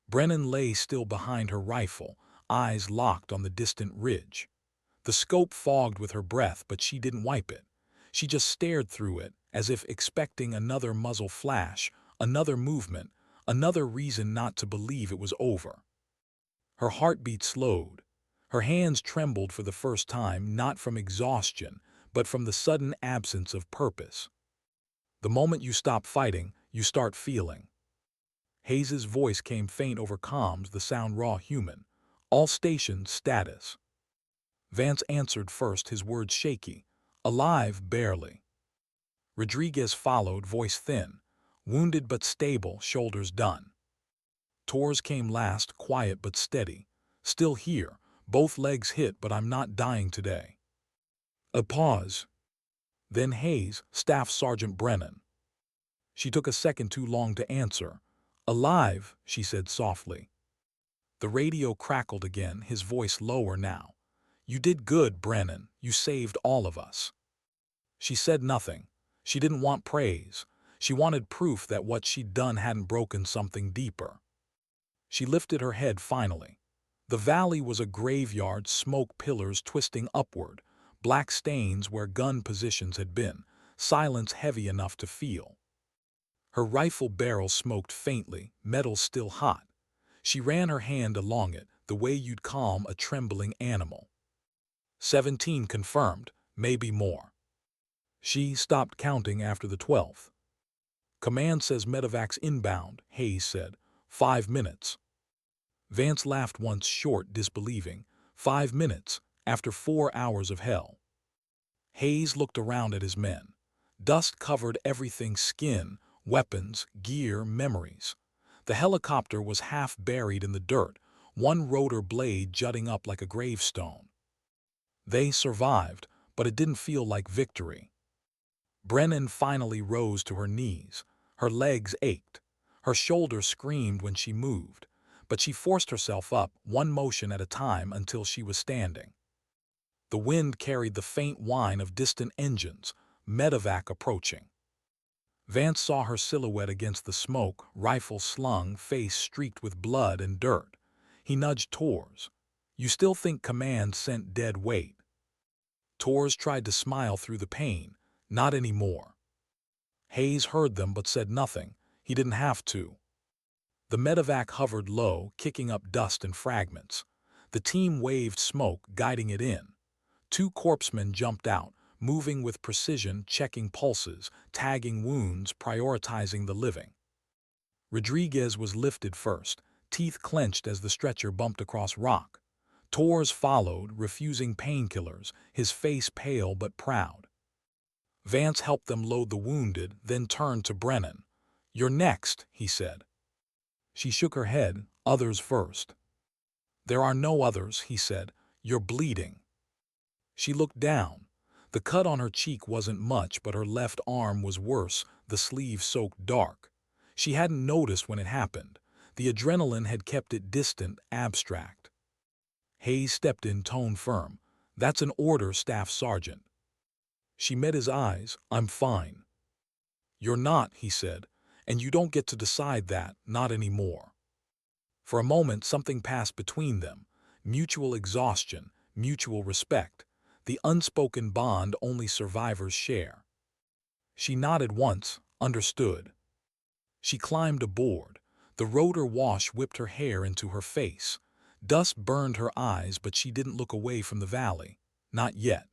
Speaker 1: Brennan lay still behind her rifle, eyes locked on the distant ridge. The scope fogged with her breath, but she didn't wipe it. She just stared through it, as if expecting another muzzle flash, another movement, another reason not to believe it was over. Her heartbeat slowed. Her hands trembled for the first time, not from exhaustion, but from the sudden absence of purpose. The moment you stop fighting, you start feeling. Hayes' voice came faint over comms, the sound raw, human. All stations, status. Vance answered first, his words shaky. Alive, barely. Rodriguez followed, voice thin. Wounded but stable, shoulders done. Torres came last, quiet but steady. Still here, both legs hit, but I'm not dying today. A pause. Then Hayes, Staff Sergeant Brennan. She took a second too long to answer. Alive, she said softly. The radio crackled again, his voice lower now. You did good, Brennan. You saved all of us. She said nothing. She didn't want praise. She wanted proof that what she'd done hadn't broken something deeper. She lifted her head finally. The valley was a graveyard, smoke pillars twisting upward, black stains where gun positions had been, silence heavy enough to feel. Her rifle barrel smoked faintly, metal still hot. She ran her hand along it, the way you'd calm a trembling animal. 17 confirmed, maybe more. She stopped counting after the 12th. Command says medevac's inbound, Hayes said. 5 minutes. Vance laughed once short, disbelieving. 5 minutes, after 4 hours of hell. Hayes looked around at his men. Dust covered everything: skin, weapons, gear, memories. The helicopter was half buried in the dirt, one rotor blade jutting up like a gravestone. They survived, but it didn't feel like victory. Brennan finally rose to her knees. Her legs ached. Her shoulder screamed when she moved, but she forced herself up, one motion at a time, until she was standing. The wind carried the faint whine of distant engines, medevac approaching. Vance saw her silhouette against the smoke, rifle slung, face streaked with blood and dirt. He nudged Tors. "You still think command sent dead weight?" Tors tried to smile through the pain. "Not anymore." Hayes heard them but said nothing. He didn't have to. The medevac hovered low, kicking up dust and fragments. The team waved smoke, guiding it in. 2 corpsmen jumped out, moving with precision, checking pulses, tagging wounds, prioritizing the living. Rodriguez was lifted first, teeth clenched as the stretcher bumped across rock. Tors followed, refusing painkillers, his face pale but proud. Vance helped them load the wounded, then turned to Brennan. "You're next," he said. She shook her head. "Others first." "There are no others," he said. "You're bleeding." She looked down. The cut on her cheek wasn't much, but her left arm was worse, the sleeve soaked dark. She hadn't noticed when it happened. The adrenaline had kept it distant, abstract. Hayes stepped in, tone firm. "That's an order, Staff Sergeant." She met his eyes. "I'm fine." "You're not," he said, "and you don't get to decide that, not anymore." For a moment something passed between them. Mutual exhaustion, mutual respect. The unspoken bond only survivors share. She nodded once, understood. She climbed aboard. The rotor wash whipped her hair into her face. Dust burned her eyes, but she didn't look away from the valley. Not yet.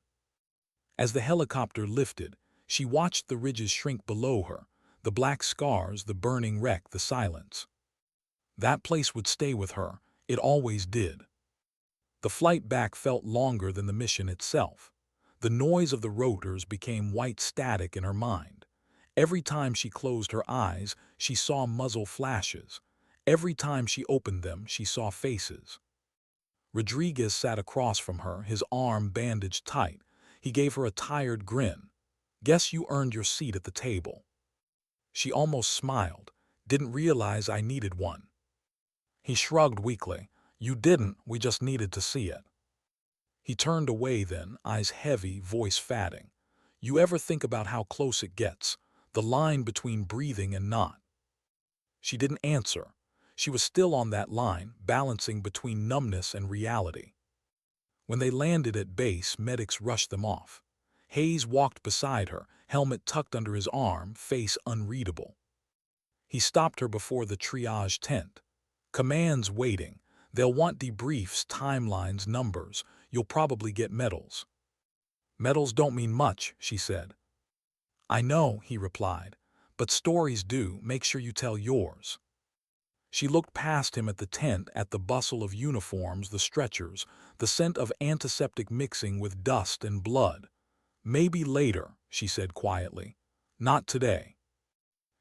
Speaker 1: As the helicopter lifted, she watched the ridges shrink below her, the black scars, the burning wreck, the silence. That place would stay with her. It always did. The flight back felt longer than the mission itself. The noise of the rotors became white static in her mind. Every time she closed her eyes, she saw muzzle flashes. Every time she opened them, she saw faces. Rodriguez sat across from her, his arm bandaged tight. He gave her a tired grin. "Guess you earned your seat at the table." She almost smiled. "Didn't realize I needed one." He shrugged weakly. "You didn't, we just needed to see it." He turned away then, eyes heavy, voice fatting. "You ever think about how close it gets? The line between breathing and not?" She didn't answer. She was still on that line, balancing between numbness and reality. When they landed at base, medics rushed them off. Hayes walked beside her, helmet tucked under his arm, face unreadable. He stopped her before the triage tent. "Command's waiting. They'll want debriefs, timelines, numbers. You'll probably get medals." "Medals don't mean much," she said. "I know," he replied, "but stories do. Make sure you tell yours." She looked past him at the tent, at the bustle of uniforms, the stretchers, the scent of antiseptic mixing with dust and blood. "Maybe later," she said quietly. "Not today."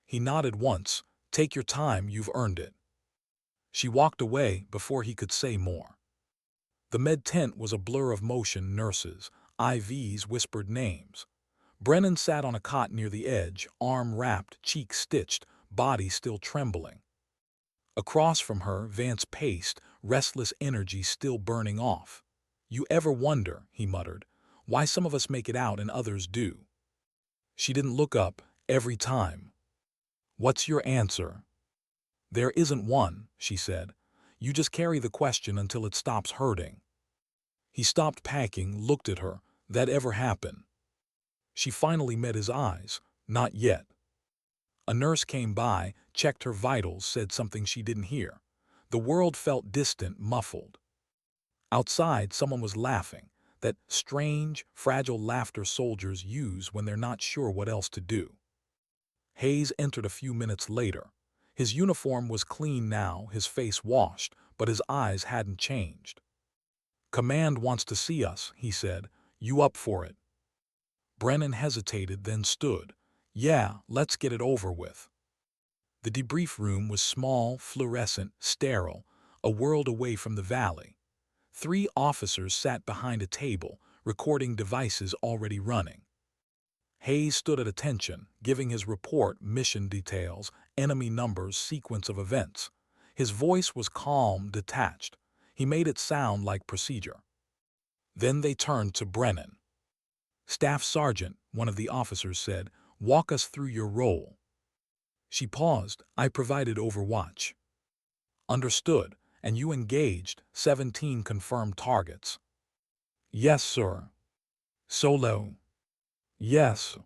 Speaker 1: He nodded once. "Take your time, you've earned it." She walked away before he could say more. The med tent was a blur of motion, nurses, IVs, whispered names. Brennan sat on a cot near the edge, arm wrapped, cheek stitched, body still trembling. Across from her, Vance paced, restless energy still burning off. "You ever wonder," he muttered, "why some of us make it out and others do?" She didn't look up every time. "What's your answer?" "There isn't one," she said. "You just carry the question until it stops hurting." He stopped packing, looked at her. "That ever happen?" She finally met his eyes. "Not yet." A nurse came by, checked her vitals, said something she didn't hear. The world felt distant, muffled. Outside, someone was laughing, that strange, fragile laughter soldiers use when they're not sure what else to do. Hayes entered a few minutes later. His uniform was clean now, his face washed, but his eyes hadn't changed. "Command wants to see us," he said. "You up for it?" Brennan hesitated, then stood. "Yeah, let's get it over with." The debrief room was small, fluorescent, sterile, a world away from the valley. 3 officers sat behind a table, recording devices already running. Hayes stood at attention, giving his report, mission details, enemy numbers, sequence of events. His voice was calm, detached. He made it sound like procedure. Then they turned to Brennan. "Staff Sergeant," one of the officers said, "walk us through your role." She paused. "I provided overwatch." "Understood. And you engaged 17 confirmed targets." "Yes, sir." "Solo?" "Yes."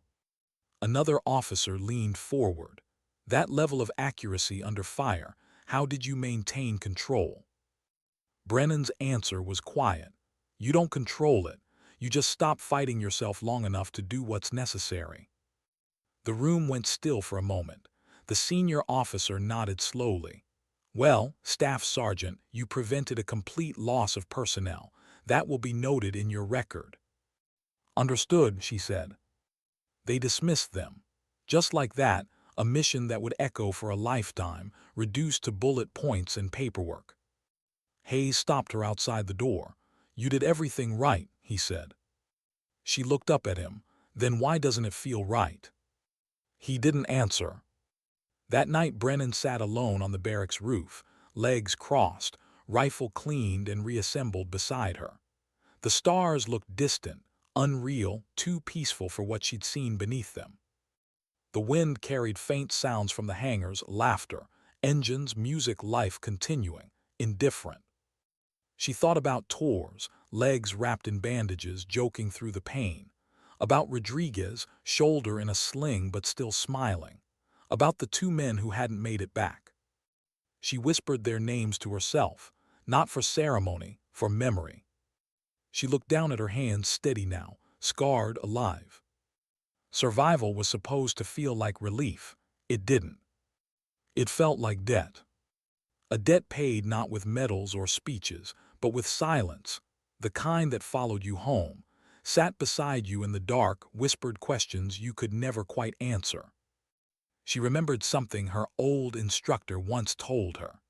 Speaker 1: Another officer leaned forward. "That level of accuracy under fire, how did you maintain control?" Brennan's answer was quiet. "You don't control it. You just stop fighting yourself long enough to do what's necessary." The room went still for a moment. The senior officer nodded slowly. "Well, Staff Sergeant, you prevented a complete loss of personnel. That will be noted in your record." "Understood," she said. They dismissed them. Just like that, a mission that would echo for a lifetime, reduced to bullet points and paperwork. Hayes stopped her outside the door. "You did everything right," he said. She looked up at him. "Then why doesn't it feel right?" He didn't answer. That night Brennan sat alone on the barracks roof, legs crossed, rifle cleaned and reassembled beside her. The stars looked distant, unreal, too peaceful for what she'd seen beneath them. The wind carried faint sounds from the hangars, laughter, engines, music, life continuing, indifferent. She thought about Torres, legs wrapped in bandages, joking through the pain. About Rodriguez, shoulder in a sling but still smiling. About the 2 men who hadn't made it back. She whispered their names to herself, not for ceremony, for memory. She looked down at her hands, steady now, scarred, alive. Survival was supposed to feel like relief. It didn't. It felt like debt. A debt paid not with medals or speeches, but with silence, the kind that followed you home, sat beside you in the dark, whispered questions you could never quite answer. She remembered something her old instructor once told her.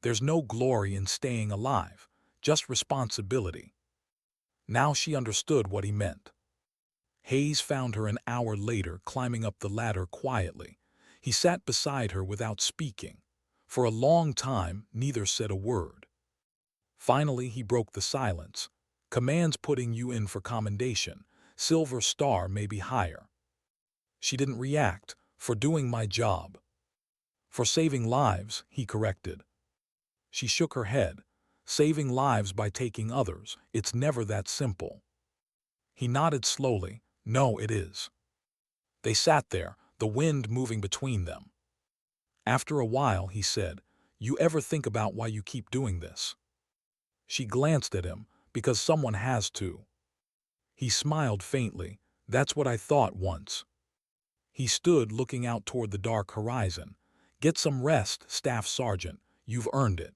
Speaker 1: There's no glory in staying alive, just responsibility. Now she understood what he meant. Hayes found her an hour later, climbing up the ladder quietly. He sat beside her without speaking. For a long time, neither said a word. Finally, he broke the silence. "Command's putting you in for commendation. Silver Star, maybe higher." She didn't react. "For doing my job." "For saving lives," he corrected. She shook her head. "Saving lives by taking others, it's never that simple." He nodded slowly. "No, it is." They sat there, the wind moving between them. After a while, he said, "You ever think about why you keep doing this?" She glanced at him. "Because someone has to." He smiled faintly. "That's what I thought once." He stood looking out toward the dark horizon. "Get some rest, Staff Sergeant. You've earned it."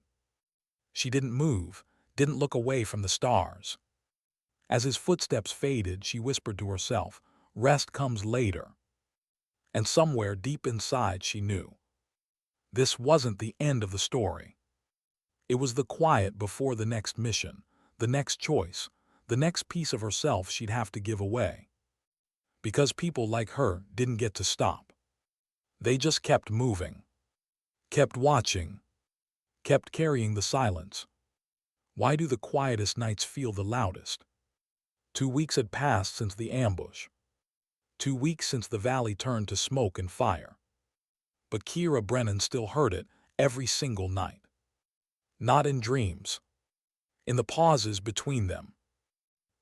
Speaker 1: She didn't move, didn't look away from the stars. As his footsteps faded, she whispered to herself, "Rest comes later." And somewhere deep inside she knew. This wasn't the end of the story. It was the quiet before the next mission, the next choice, the next piece of herself she'd have to give away. Because people like her didn't get to stop. They just kept moving. Kept watching. Kept carrying the silence. Why do the quietest nights feel the loudest? 2 weeks had passed since the ambush. 2 weeks since the valley turned to smoke and fire. But Kira Brennan still heard it every single night. Not in dreams. In the pauses between them.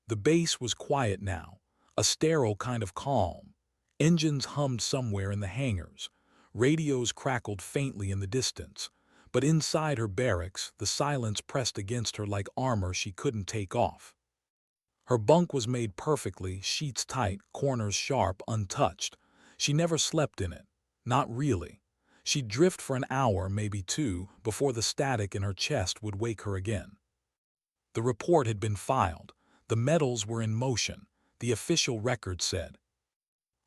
Speaker 1: The base was quiet now, a sterile kind of calm. Engines hummed somewhere in the hangars. Radios crackled faintly in the distance. But inside her barracks, the silence pressed against her like armor she couldn't take off. Her bunk was made perfectly, sheets tight, corners sharp, untouched. She never slept in it. Not really. She'd drift for an hour, maybe two, before the static in her chest would wake her again. The report had been filed. The metals were in motion, the official record said.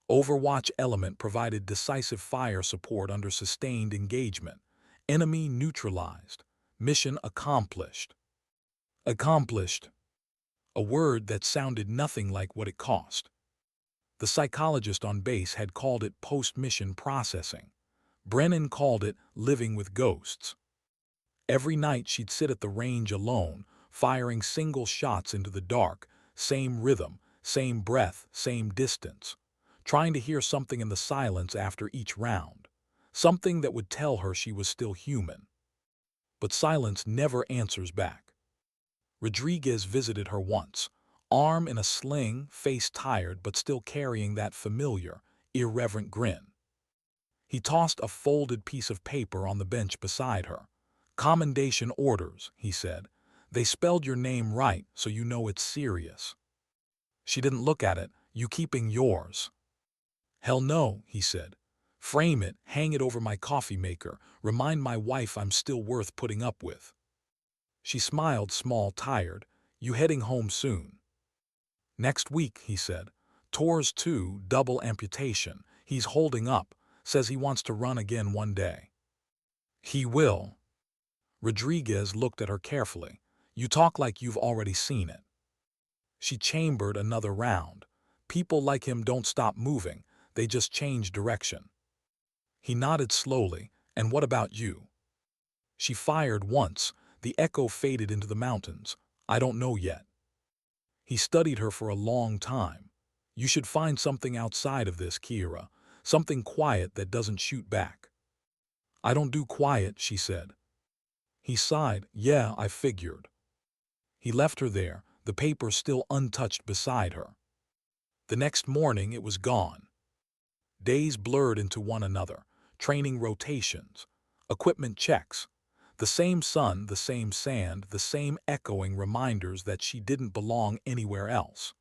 Speaker 1: Overwatch element provided decisive fire support under sustained engagement. Enemy neutralized. Mission accomplished. Accomplished. A word that sounded nothing like what it cost. The psychologist on base had called it post-mission processing. Brennan called it living with ghosts. Every night she'd sit at the range alone, firing single shots into the dark, same rhythm, same breath, same distance, trying to hear something in the silence after each round, something that would tell her she was still human. But silence never answers back. Rodriguez visited her once, arm in a sling, face tired but still carrying that familiar, irreverent grin. He tossed a folded piece of paper on the bench beside her. "Commendation orders," he said. "They spelled your name right, so you know it's serious." She didn't look at it. "You keeping yours?" "Hell no," he said. "Frame it, hang it over my coffee maker, remind my wife I'm still worth putting up with." She smiled, small, tired. "You heading home soon?" "Next week," he said. "Tours 2, double amputation. He's holding up. Says he wants to run again one day." "He will." Rodriguez looked at her carefully. "You talk like you've already seen it." She chambered another round. "People like him don't stop moving. They just change direction." He nodded slowly. "And what about you?" She fired once. The echo faded into the mountains. "I don't know yet." He studied her for a long time. "You should find something outside of this, Kira. Something quiet that doesn't shoot back." "I don't do quiet," she said. He sighed. "Yeah, I figured." He left her there, the paper still untouched beside her. The next morning it was gone. Days blurred into one another, training rotations, equipment checks. The same sun, the same sand, the same echoing reminders that she didn't belong anywhere else.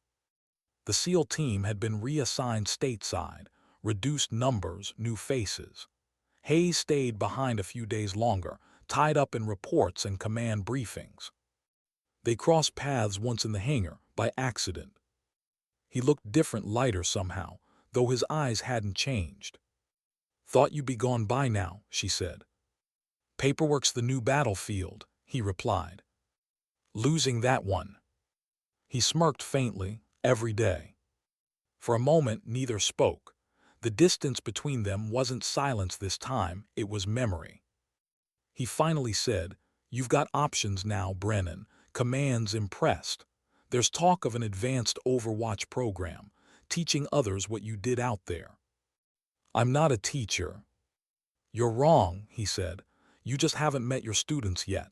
Speaker 1: The SEAL team had been reassigned stateside, reduced numbers, new faces. Hayes stayed behind a few days longer, tied up in reports and command briefings. They crossed paths once in the hangar, by accident. He looked different, lighter somehow, though his eyes hadn't changed. "Thought you'd be gone by now," she said. "Paperwork's the new battlefield," he replied. "Losing that one." He smirked faintly. "Every day." For a moment neither spoke. The distance between them wasn't silence this time, it was memory. He finally said, "You've got options now, Brennan. Command's impressed. There's talk of an advanced Overwatch program, teaching others what you did out there." "I'm not a teacher." "You're wrong," he said. "You just haven't met your students yet."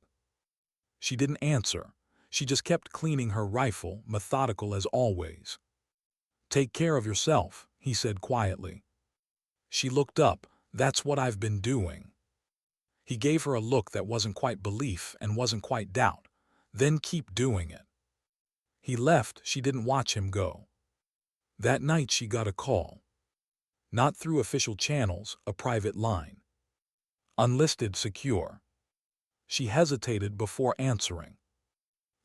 Speaker 1: She didn't answer. She just kept cleaning her rifle, methodical as always. "Take care of yourself," he said quietly. She looked up. "That's what I've been doing." He gave her a look that wasn't quite belief and wasn't quite doubt. "Then keep doing it." He left. She didn't watch him go. That night she got a call. Not through official channels, a private line. Unlisted, secure. She hesitated before answering.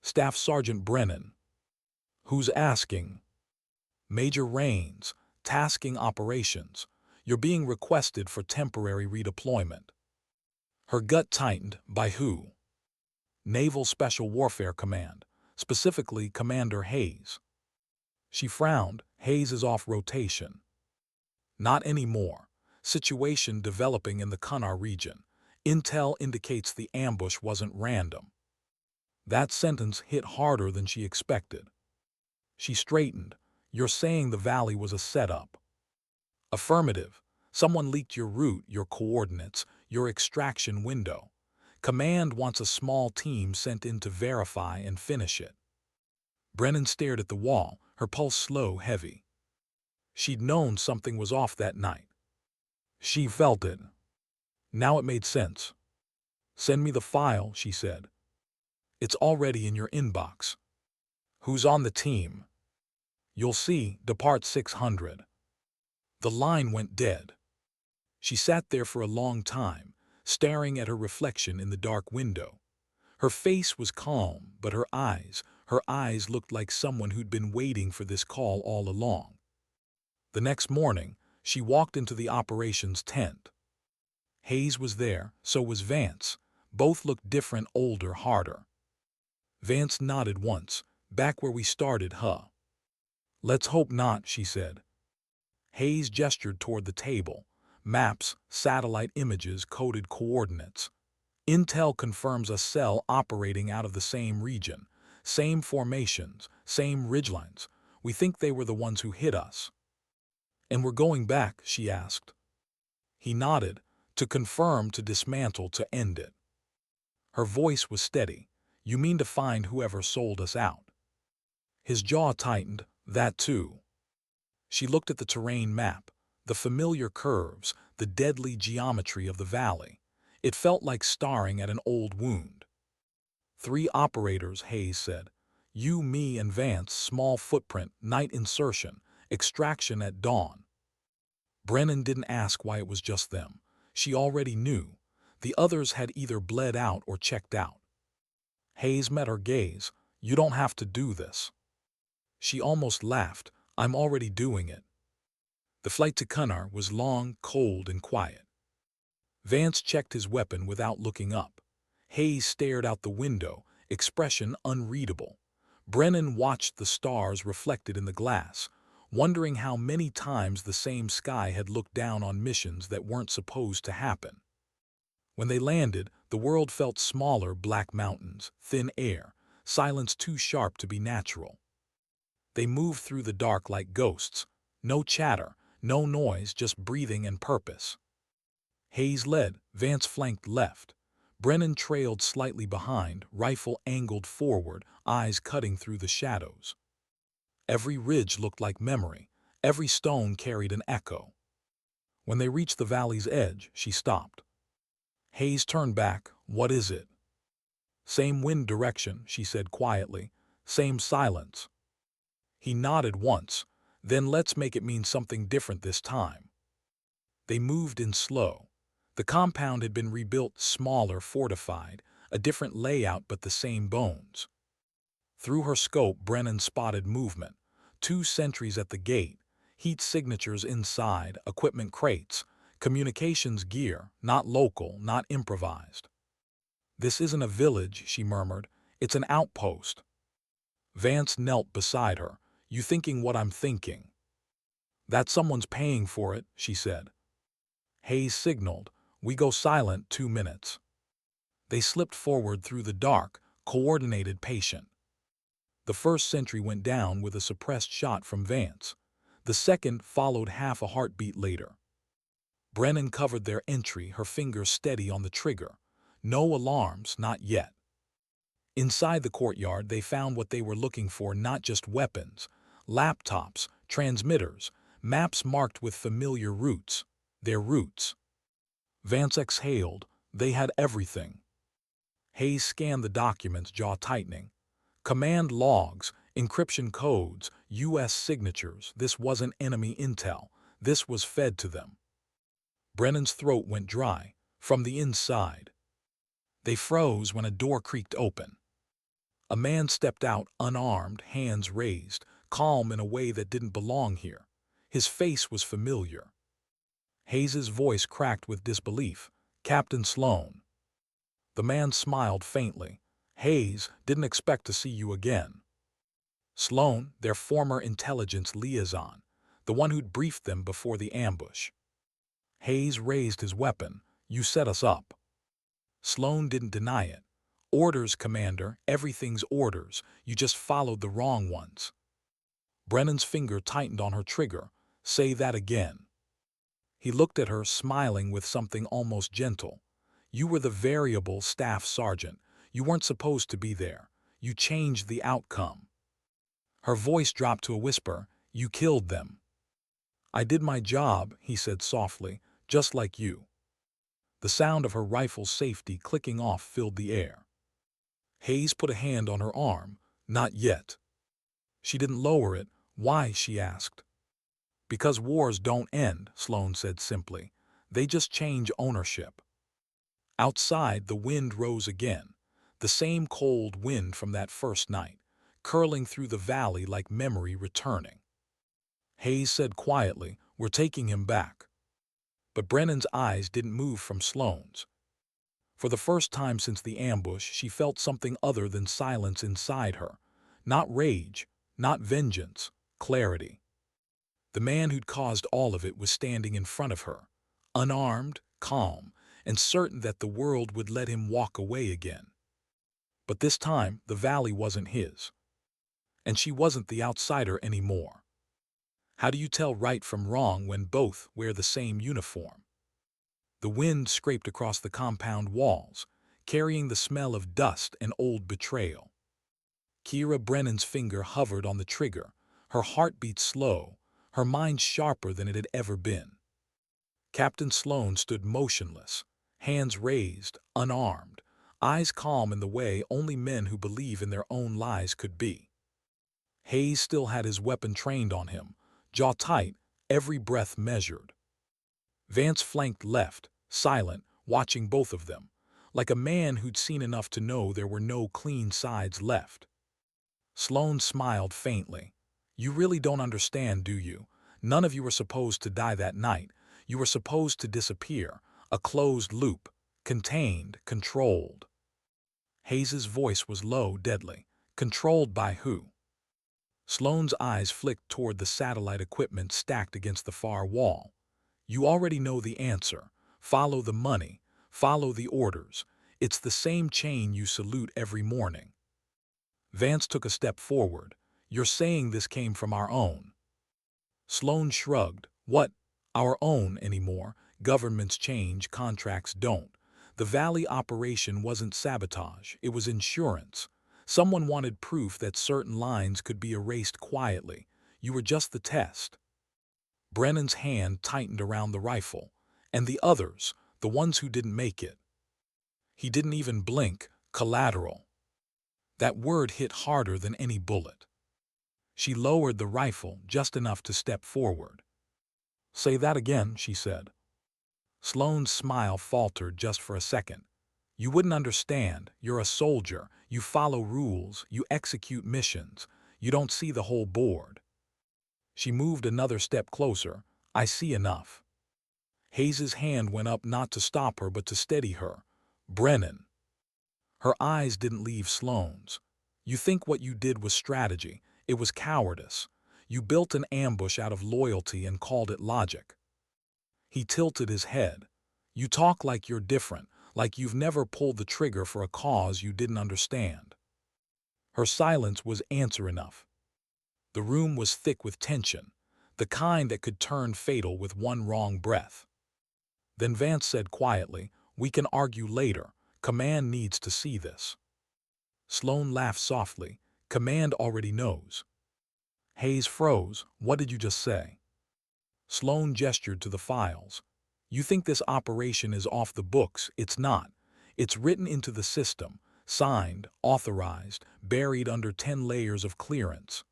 Speaker 1: "Staff Sergeant Brennan." "Who's asking?" "Major Rains, tasking operations. You're being requested for temporary redeployment." Her gut tightened. "By who?" "Naval Special Warfare Command, specifically Commander Hayes." She frowned. "Hayes is off rotation." "Not anymore. Situation developing in the Kunar region. Intel indicates the ambush wasn't random." That sentence hit harder than she expected. She straightened. "You're saying the valley was a setup?" Affirmative. Someone leaked your route, your coordinates, your extraction window. Command wants a small team sent in to verify and finish it. Brennan stared at the wall, her pulse slow, heavy. She'd known something was off that night. She felt it. Now it made sense. "Send me the file," she said. "It's already in your inbox." "Who's on the team?" "You'll see, Depart 600. The line went dead. She sat there for a long time, staring at her reflection in the dark window. Her face was calm, but her eyes looked like someone who'd been waiting for this call all along. The next morning, she walked into the operations tent. Hayes was there, so was Vance. Both looked different, older, harder. Vance nodded once. "Back where we started, huh?" "Let's hope not," she said. Hayes gestured toward the table. Maps, satellite images, coded coordinates. "Intel confirms a cell operating out of the same region. Same formations, same ridgelines. We think they were the ones who hit us." "And we're going back?" she asked. He nodded. "To confirm, to dismantle, to end it." Her voice was steady. "You mean to find whoever sold us out?" His jaw tightened. "That too." She looked at the terrain map, the familiar curves, the deadly geometry of the valley. It felt like staring at an old wound. "3 operators," Hayes said. "You, me, and Vance, small footprint, night insertion, extraction at dawn." Brennan didn't ask why it was just them. She already knew. The others had either bled out or checked out. Hayes met her gaze. "You don't have to do this." She almost laughed. "I'm already doing it." The flight to Kunar was long, cold, and quiet. Vance checked his weapon without looking up. Hayes stared out the window, expression unreadable. Brennan watched the stars reflected in the glass, wondering how many times the same sky had looked down on missions that weren't supposed to happen. When they landed, the world felt smaller, black mountains, thin air, silence too sharp to be natural. They moved through the dark like ghosts. No chatter, no noise, just breathing and purpose. Hayes led, Vance flanked left. Brennan trailed slightly behind, rifle angled forward, eyes cutting through the shadows. Every ridge looked like memory. Every stone carried an echo. When they reached the valley's edge, she stopped. Hayes turned back. "What is it?" "Same wind direction," she said quietly. "Same silence." He nodded once. "Then let's make it mean something different this time." They moved in slow. The compound had been rebuilt, smaller, fortified, a different layout but the same bones. Through her scope, Brennan spotted movement. 2 sentries at the gate, heat signatures inside, equipment crates, communications gear, not local, not improvised. "This isn't a village," she murmured. "It's an outpost." Vance knelt beside her. "You thinking what I'm thinking?" "That someone's paying for it," she said. Hayes signaled. "We go silent 2 minutes." They slipped forward through the dark, coordinated, patient. The first sentry went down with a suppressed shot from Vance. The second followed half a heartbeat later. Brennan covered their entry, her fingers steady on the trigger. No alarms, not yet. Inside the courtyard, they found what they were looking for, not just weapons. Laptops, transmitters, maps marked with familiar routes. Their routes. Vance exhaled. They had everything. Hayes scanned the documents, jaw tightening. Command logs, encryption codes, U.S. signatures. This wasn't enemy intel. This was fed to them. Brennan's throat went dry. From the inside. They froze when a door creaked open. A man stepped out, unarmed, hands raised, calm in a way that didn't belong here. His face was familiar. Hayes's voice cracked with disbelief. "Captain Sloan." The man smiled faintly. "Hayes, didn't expect to see you again." Sloan, their former intelligence liaison, the one who'd briefed them before the ambush. Hayes raised his weapon. "You set us up." Sloan didn't deny it. "Orders, Commander, everything's orders. You just followed the wrong ones." Brennan's finger tightened on her trigger. "Say that again." He looked at her, smiling with something almost gentle. You were the variable staff sergeant. You weren't supposed to be there. You changed the outcome. Her voice dropped to a whisper. You killed them. I did my job, he said softly, just like you. The sound of her rifle's safety clicking off filled the air. Hayes put a hand on her arm. Not yet. She didn't lower it. Why? She asked. Because wars don't end, Sloane said simply. They just change ownership. Outside, the wind rose again, the same cold wind from that first night, curling through the valley like memory returning. Hayes said quietly, We're taking him back. But Brennan's eyes didn't move from Sloane's. For the first time since the ambush, she felt something other than silence inside her. Not rage, not vengeance, clarity. The man who'd caused all of it was standing in front of her, unarmed, calm, and certain that the world would let him walk away again. But this time, the valley wasn't his. And she wasn't the outsider anymore. How do you tell right from wrong when both wear the same uniform? The wind scraped across the compound walls, carrying the smell of dust and old betrayal. Kira Brennan's finger hovered on the trigger, her heartbeat slow, her mind sharper than it had ever been. Captain Sloane stood motionless, hands raised, unarmed, eyes calm in the way only men who believe in their own lies could be. Hayes still had his weapon trained on him, jaw tight, every breath measured. Vance flanked left, silent, watching both of them, like a man who'd seen enough to know there were no clean sides left. Sloane smiled faintly. You really don't understand, do you? None of you were supposed to die that night. You were supposed to disappear, a closed loop, contained, controlled. Hayes's voice was low, deadly. Controlled by who? Sloane's eyes flicked toward the satellite equipment stacked against the far wall. You already know the answer. Follow the money. Follow the orders. It's the same chain you salute every morning. Vance took a step forward. You're saying this came from our own. Sloane shrugged. What? Our own anymore. Governments change, contracts don't. The Valley operation wasn't sabotage, it was insurance. Someone wanted proof that certain lines could be erased quietly. You were just the test. Brennan's hand tightened around the rifle. And the others, the ones who didn't make it. He didn't even blink. Collateral. That word hit harder than any bullet. She lowered the rifle just enough to step forward. Say that again, she said. Sloane's smile faltered just for a second. You wouldn't understand. You're a soldier. You follow rules. You execute missions. You don't see the whole board. She moved another step closer. I see enough. Hayes's hand went up not to stop her but to steady her. Brennan. Her eyes didn't leave Sloane's. You think what you did was strategy. It was cowardice. You built an ambush out of loyalty and called it logic. He tilted his head. You talk like you're different, like you've never pulled the trigger for a cause you didn't understand. Her silence was answer enough. The room was thick with tension, the kind that could turn fatal with one wrong breath. Then Vance said quietly, We can argue later. Command needs to see this. Sloane laughed softly. Command already knows. Hayes froze. What did you just say? Sloane gestured to the files. You think this operation is off the books. It's not. It's written into the system, signed, authorized, buried under 10 layers of clearance.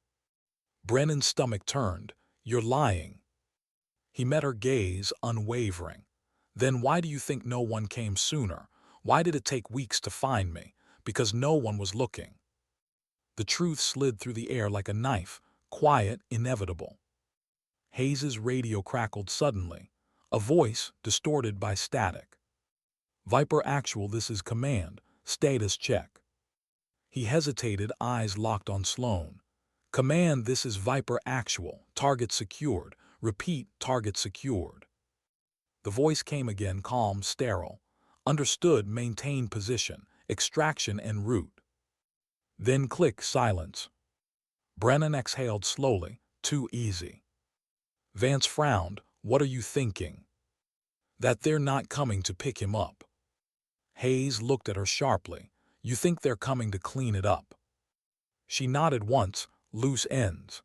Speaker 1: Brennan's stomach turned. You're lying. He met her gaze, unwavering. Then why do you think no one came sooner? Why did it take weeks to find me? Because no one was looking. The truth slid through the air like a knife, quiet, inevitable. Hayes's radio crackled suddenly, a voice distorted by static. Viper Actual, this is Command. Status check. He hesitated, eyes locked on Sloane. Command, this is Viper Actual. Target secured. Repeat, target secured. The voice came again, calm, sterile. Understood, maintain position, extraction en route. Then click, silence. Brennan exhaled slowly. Too easy. Vance frowned. What are you thinking? That they're not coming to pick him up. Hayes looked at her sharply. You think they're coming to clean it up? She nodded once. Loose ends.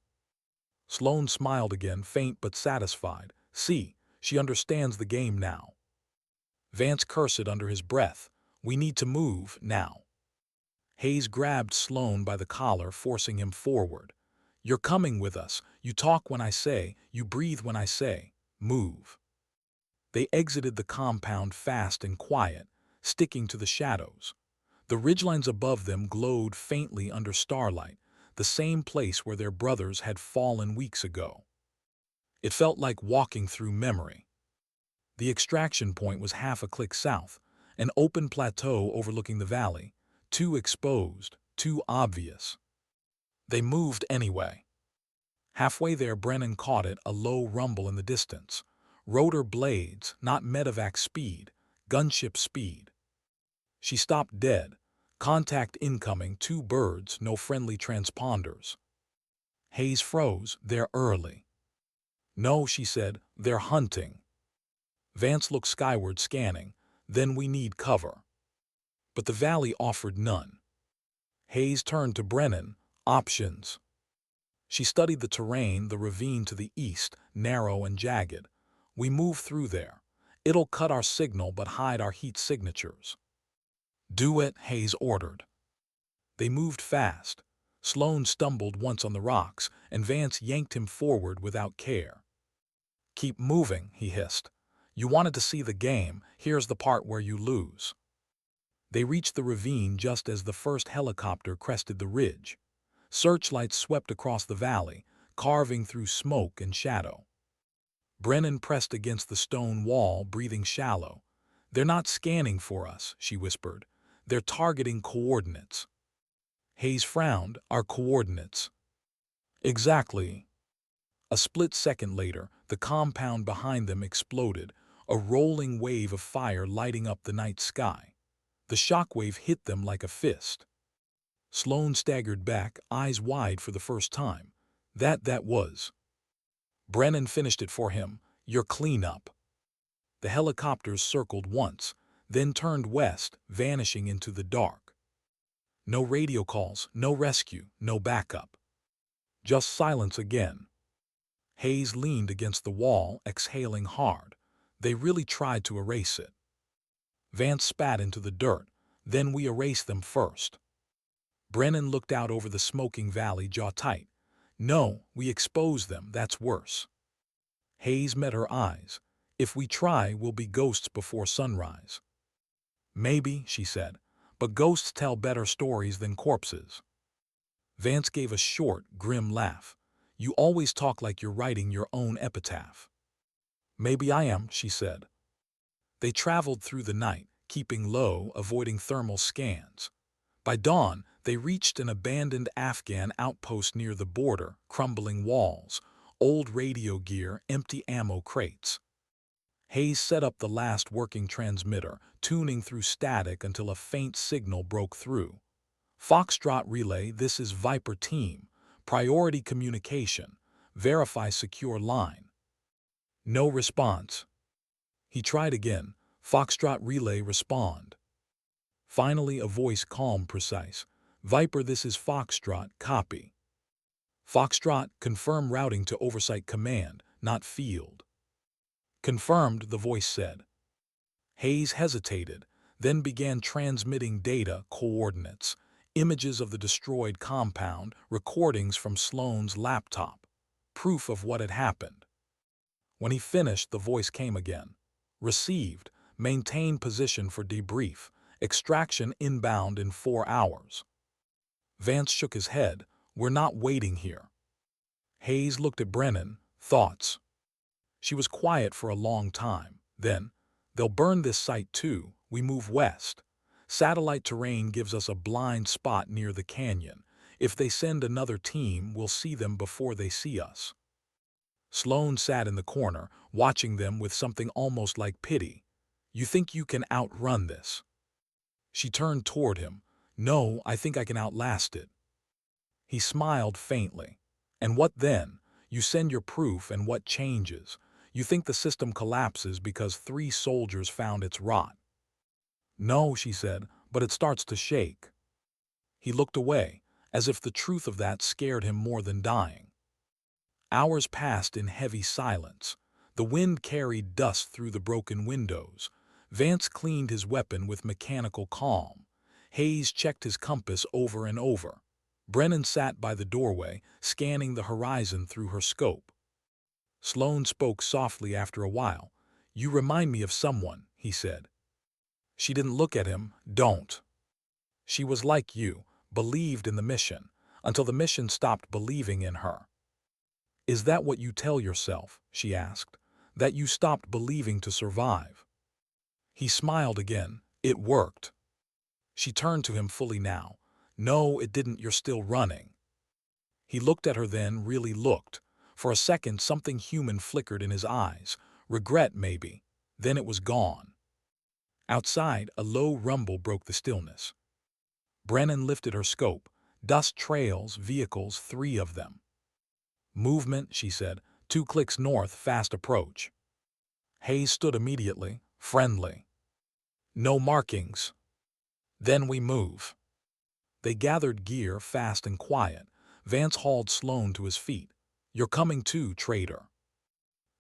Speaker 1: Sloane smiled again, faint but satisfied. See, she understands the game now. Vance cursed under his breath. We need to move, now. Hayes grabbed Sloane by the collar, forcing him forward. You're coming with us. You talk when I say, you breathe when I say, move. They exited the compound fast and quiet, sticking to the shadows. The ridgelines above them glowed faintly under starlight, the same place where their brothers had fallen weeks ago. It felt like walking through memory. The extraction point was half a click south, an open plateau overlooking the valley, too exposed, too obvious. They moved anyway. Halfway there, Brennan caught it, a low rumble in the distance. Rotor blades, not medevac speed, gunship speed. She stopped dead. Contact incoming, 2 birds, no friendly transponders. Hayes froze. They're early. No, she said, they're hunting. Vance looked skyward, scanning. Then we need cover. But the valley offered none. Hayes turned to Brennan. Options. She studied the terrain, the ravine to the east, narrow and jagged. We move through there. It'll cut our signal but hide our heat signatures. Do it, Hayes ordered. They moved fast. Sloane stumbled once on the rocks, and Vance yanked him forward without care. Keep moving, he hissed. You wanted to see the game. Here's the part where you lose. They reached the ravine just as the first helicopter crested the ridge. Searchlights swept across the valley, carving through smoke and shadow. Brennan pressed against the stone wall, breathing shallow. They're not scanning for us, she whispered. They're targeting coordinates. Hayes frowned. Our coordinates. Exactly. A split second later, the compound behind them exploded, a rolling wave of fire lighting up the night sky. The shockwave hit them like a fist. Sloane staggered back, eyes wide for the first time. That was. Brennan finished it for him. Your cleanup. The helicopters circled once, then turned west, vanishing into the dark. No radio calls, no rescue, no backup. Just silence again. Hayes leaned against the wall, exhaling hard. They really tried to erase it. Vance spat into the dirt. Then we erased them first. Brennan looked out over the smoking valley, jaw tight. No, we exposed them, that's worse. Hayes met her eyes. If we try, we'll be ghosts before sunrise. Maybe, she said, but ghosts tell better stories than corpses. Vance gave a short, grim laugh. You always talk like you're writing your own epitaph. Maybe I am, she said. They traveled through the night, keeping low, avoiding thermal scans. By dawn, they reached an abandoned Afghan outpost near the border, crumbling walls, old radio gear, empty ammo crates. Hayes set up the last working transmitter, tuning through static until a faint signal broke through. Foxtrot relay, this is Viper team. Priority communication. Verify secure line. No response. He tried again. Foxtrot relay, respond. Finally, a voice, calm, precise. Viper, this is Foxtrot, copy. Foxtrot, confirm routing to oversight command, not field. Confirmed, the voice said. Hayes hesitated, then began transmitting data, coordinates, images of the destroyed compound, recordings from Sloane's laptop, proof of what had happened. When he finished, the voice came again. Received. Maintain position for debrief. Extraction inbound in 4 hours. Vance shook his head. We're not waiting here. Hayes looked at Brennan. Thoughts? She was quiet for a long time. Then, they'll burn this site too. We move west. Satellite terrain gives us a blind spot near the canyon. If they send another team, we'll see them before they see us. Sloane sat in the corner, watching them with something almost like pity. You think you can outrun this? She turned toward him. No, I think I can outlast it. He smiled faintly. And what then? You send your proof and what changes? You think the system collapses because 3 soldiers found its rot. No, she said, but it starts to shake. He looked away, as if the truth of that scared him more than dying. Hours passed in heavy silence. The wind carried dust through the broken windows. Vance cleaned his weapon with mechanical calm. Hayes checked his compass over and over. Brennan sat by the doorway, scanning the horizon through her scope. Sloane spoke softly after a while. "You remind me of someone," he said. She didn't look at him. "Don't." She was like you, believed in the mission, until the mission stopped believing in her. "Is that what you tell yourself?" she asked. "That you stopped believing to survive?" He smiled again. "It worked." She turned to him fully now. "No, it didn't. You're still running." He looked at her then, really looked. For a second something human flickered in his eyes. Regret, maybe. Then it was gone. Outside, a low rumble broke the stillness. Brennan lifted her scope. Dust trails, vehicles, 3 of them. "Movement," she said. 2 clicks north, fast approach." Hayes stood immediately, friendly. "No markings." "Then we move." They gathered gear, fast and quiet. Vance hauled Sloane to his feet. "You're coming too, traitor."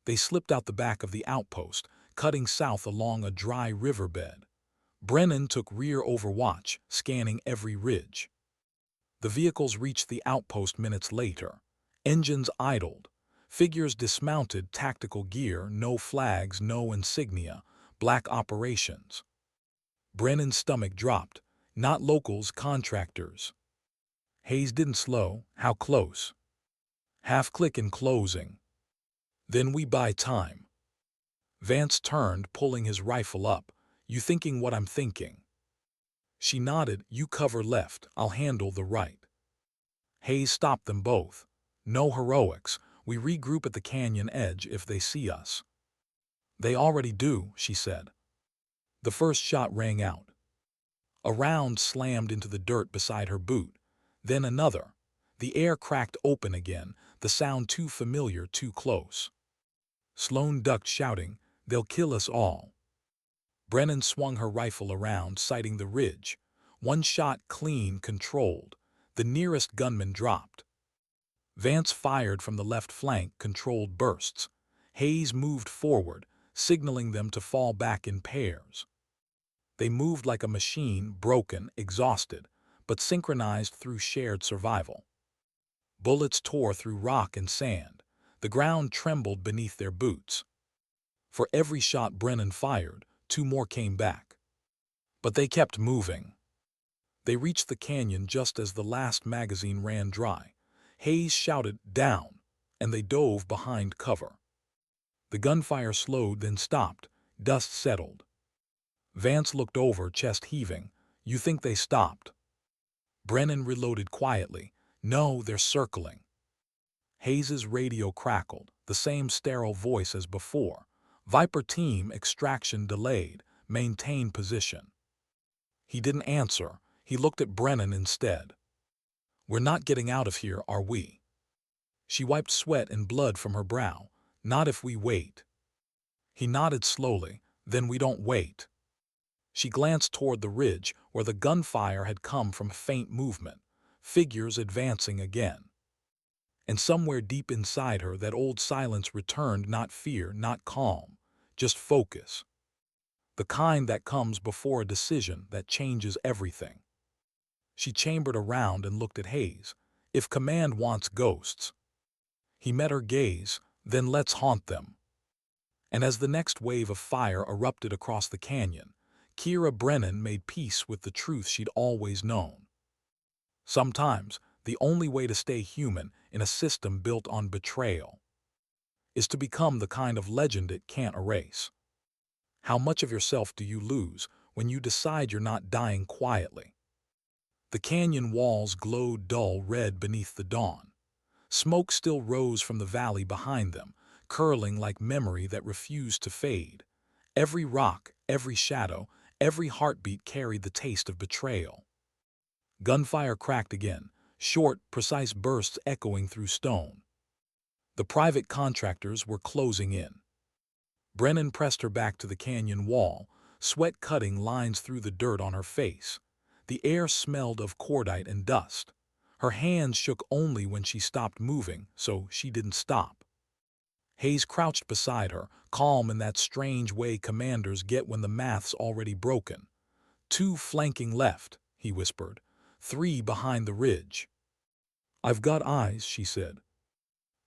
Speaker 1: They slipped out the back of the outpost, cutting south along a dry riverbed. Brennan took rear overwatch, scanning every ridge. The vehicles reached the outpost minutes later. Engines idled. Figures dismounted, tactical gear, no flags, no insignia, black operations. Brennan's stomach dropped. Not locals, contractors. Hayes didn't slow. "How close?" "Half click in closing." "Then we buy time." Vance turned, pulling his rifle up. "You thinking what I'm thinking?" She nodded. "You cover left. I'll handle the right." Hayes stopped them both. "No heroics. We regroup at the canyon edge if they see us." "They already do," she said. The first shot rang out. A round slammed into the dirt beside her boot. Then another. The air cracked open again, the sound too familiar, too close. Sloane ducked, shouting, "They'll kill us all." Brennan swung her rifle around, sighting the ridge. One shot, clean, controlled. The nearest gunman dropped. Vance fired from the left flank, controlled bursts. Hayes moved forward, signaling them to fall back in pairs. They moved like a machine, broken, exhausted, but synchronized through shared survival. Bullets tore through rock and sand. The ground trembled beneath their boots. For every shot Brennan fired, 2 more came back. But they kept moving. They reached the canyon just as the last magazine ran dry. Hayes shouted, "Down!" and they dove behind cover. The gunfire slowed, then stopped. Dust settled. Vance looked over, chest heaving. "You think they stopped?" Brennan reloaded quietly. "No, they're circling." Hayes's radio crackled, the same sterile voice as before. "Viper team, extraction delayed. Maintain position." He didn't answer. He looked at Brennan instead. "We're not getting out of here, are we?" She wiped sweat and blood from her brow. "Not if we wait." He nodded slowly. "Then we don't wait." She glanced toward the ridge, where the gunfire had come from faint movement, figures advancing again. And somewhere deep inside her that old silence returned, not fear, not calm, just focus. The kind that comes before a decision that changes everything. She chambered around and looked at Hayes. "If command wants ghosts." He met her gaze. "Then let's haunt them." And as the next wave of fire erupted across the canyon, Kira Brennan made peace with the truth she'd always known. Sometimes, the only way to stay human in a system built on betrayal is to become the kind of legend it can't erase. How much of yourself do you lose when you decide you're not dying quietly? The canyon walls glowed dull red beneath the dawn. Smoke still rose from the valley behind them, curling like memory that refused to fade. Every rock, every shadow, every heartbeat carried the taste of betrayal. Gunfire cracked again, short, precise bursts echoing through stone. The private contractors were closing in. Brennan pressed her back to the canyon wall, sweat cutting lines through the dirt on her face. The air smelled of cordite and dust. Her hands shook only when she stopped moving, so she didn't stop. Hayes crouched beside her, calm in that strange way commanders get when the math's already broken. 2 flanking left, he whispered. 3 behind the ridge. I've got eyes, she said.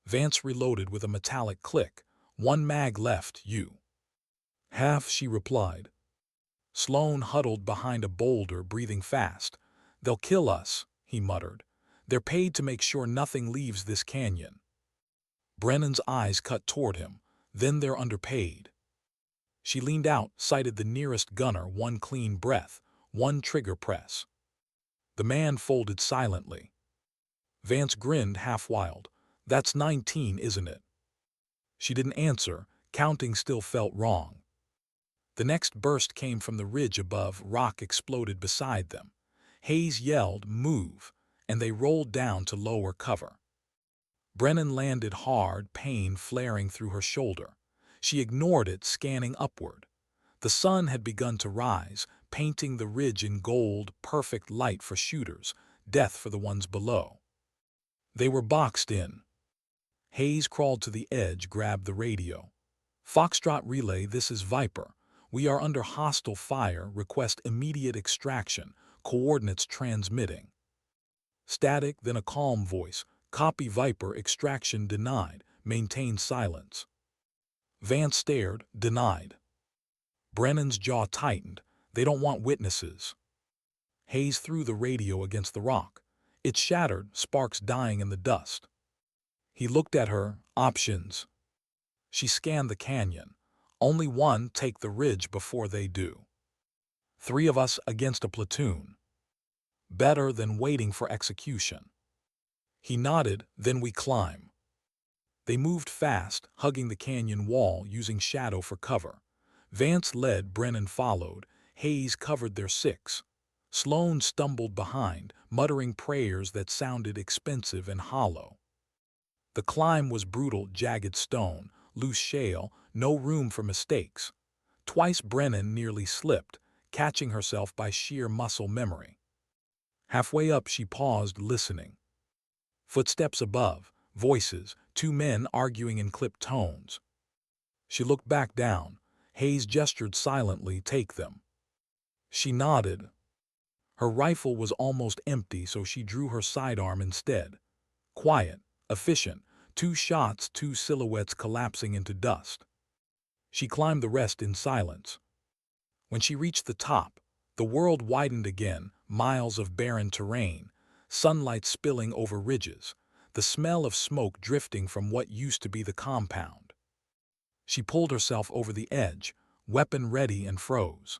Speaker 1: Vance reloaded with a metallic click. 1 mag left, you. Half, she replied. Sloan huddled behind a boulder, breathing fast. They'll kill us, he muttered. They're paid to make sure nothing leaves this canyon. Brennan's eyes cut toward him. Then they're underpaid. She leaned out, sighted the nearest gunner, 1 clean breath, 1 trigger press. The man folded silently. Vance grinned, half wild. That's 19, isn't it? She didn't answer. Counting still felt wrong. The next burst came from the ridge above. Rock exploded beside them. Hayes yelled, "Move," and they rolled down to lower cover. Brennan landed hard, pain flaring through her shoulder. She ignored it, scanning upward. The sun had begun to rise, painting the ridge in gold, perfect light for shooters, death for the ones below. They were boxed in. Hayes crawled to the edge, grabbed the radio. Foxtrot relay, this is Viper. We are under hostile fire, request immediate extraction, coordinates transmitting. Static, then a calm voice. Copy Viper, extraction denied, maintain silence. Vance stared, denied. Brennan's jaw tightened. They don't want witnesses. Hayes threw the radio against the rock. It shattered, sparks dying in the dust. He looked at her, options. She scanned the canyon. Only 1, take the ridge before they do. 3 of us against a platoon. Better than waiting for execution. He nodded, then we climb. They moved fast, hugging the canyon wall, using shadow for cover. Vance led, Brennan followed. Hayes covered their 6. Sloan stumbled behind, muttering prayers that sounded expensive and hollow. The climb was brutal, jagged stone, loose shale, no room for mistakes. Twice Brennan nearly slipped, catching herself by sheer muscle memory. Halfway up she paused, listening. Footsteps above, voices, 2 men arguing in clipped tones. She looked back down. Hayes gestured silently, take them. She nodded. Her rifle was almost empty, so she drew her sidearm instead. Quiet, efficient, 2 shots, 2 silhouettes collapsing into dust. She climbed the rest in silence. When she reached the top, the world widened again, miles of barren terrain, sunlight spilling over ridges, the smell of smoke drifting from what used to be the compound. She pulled herself over the edge, weapon ready, and froze.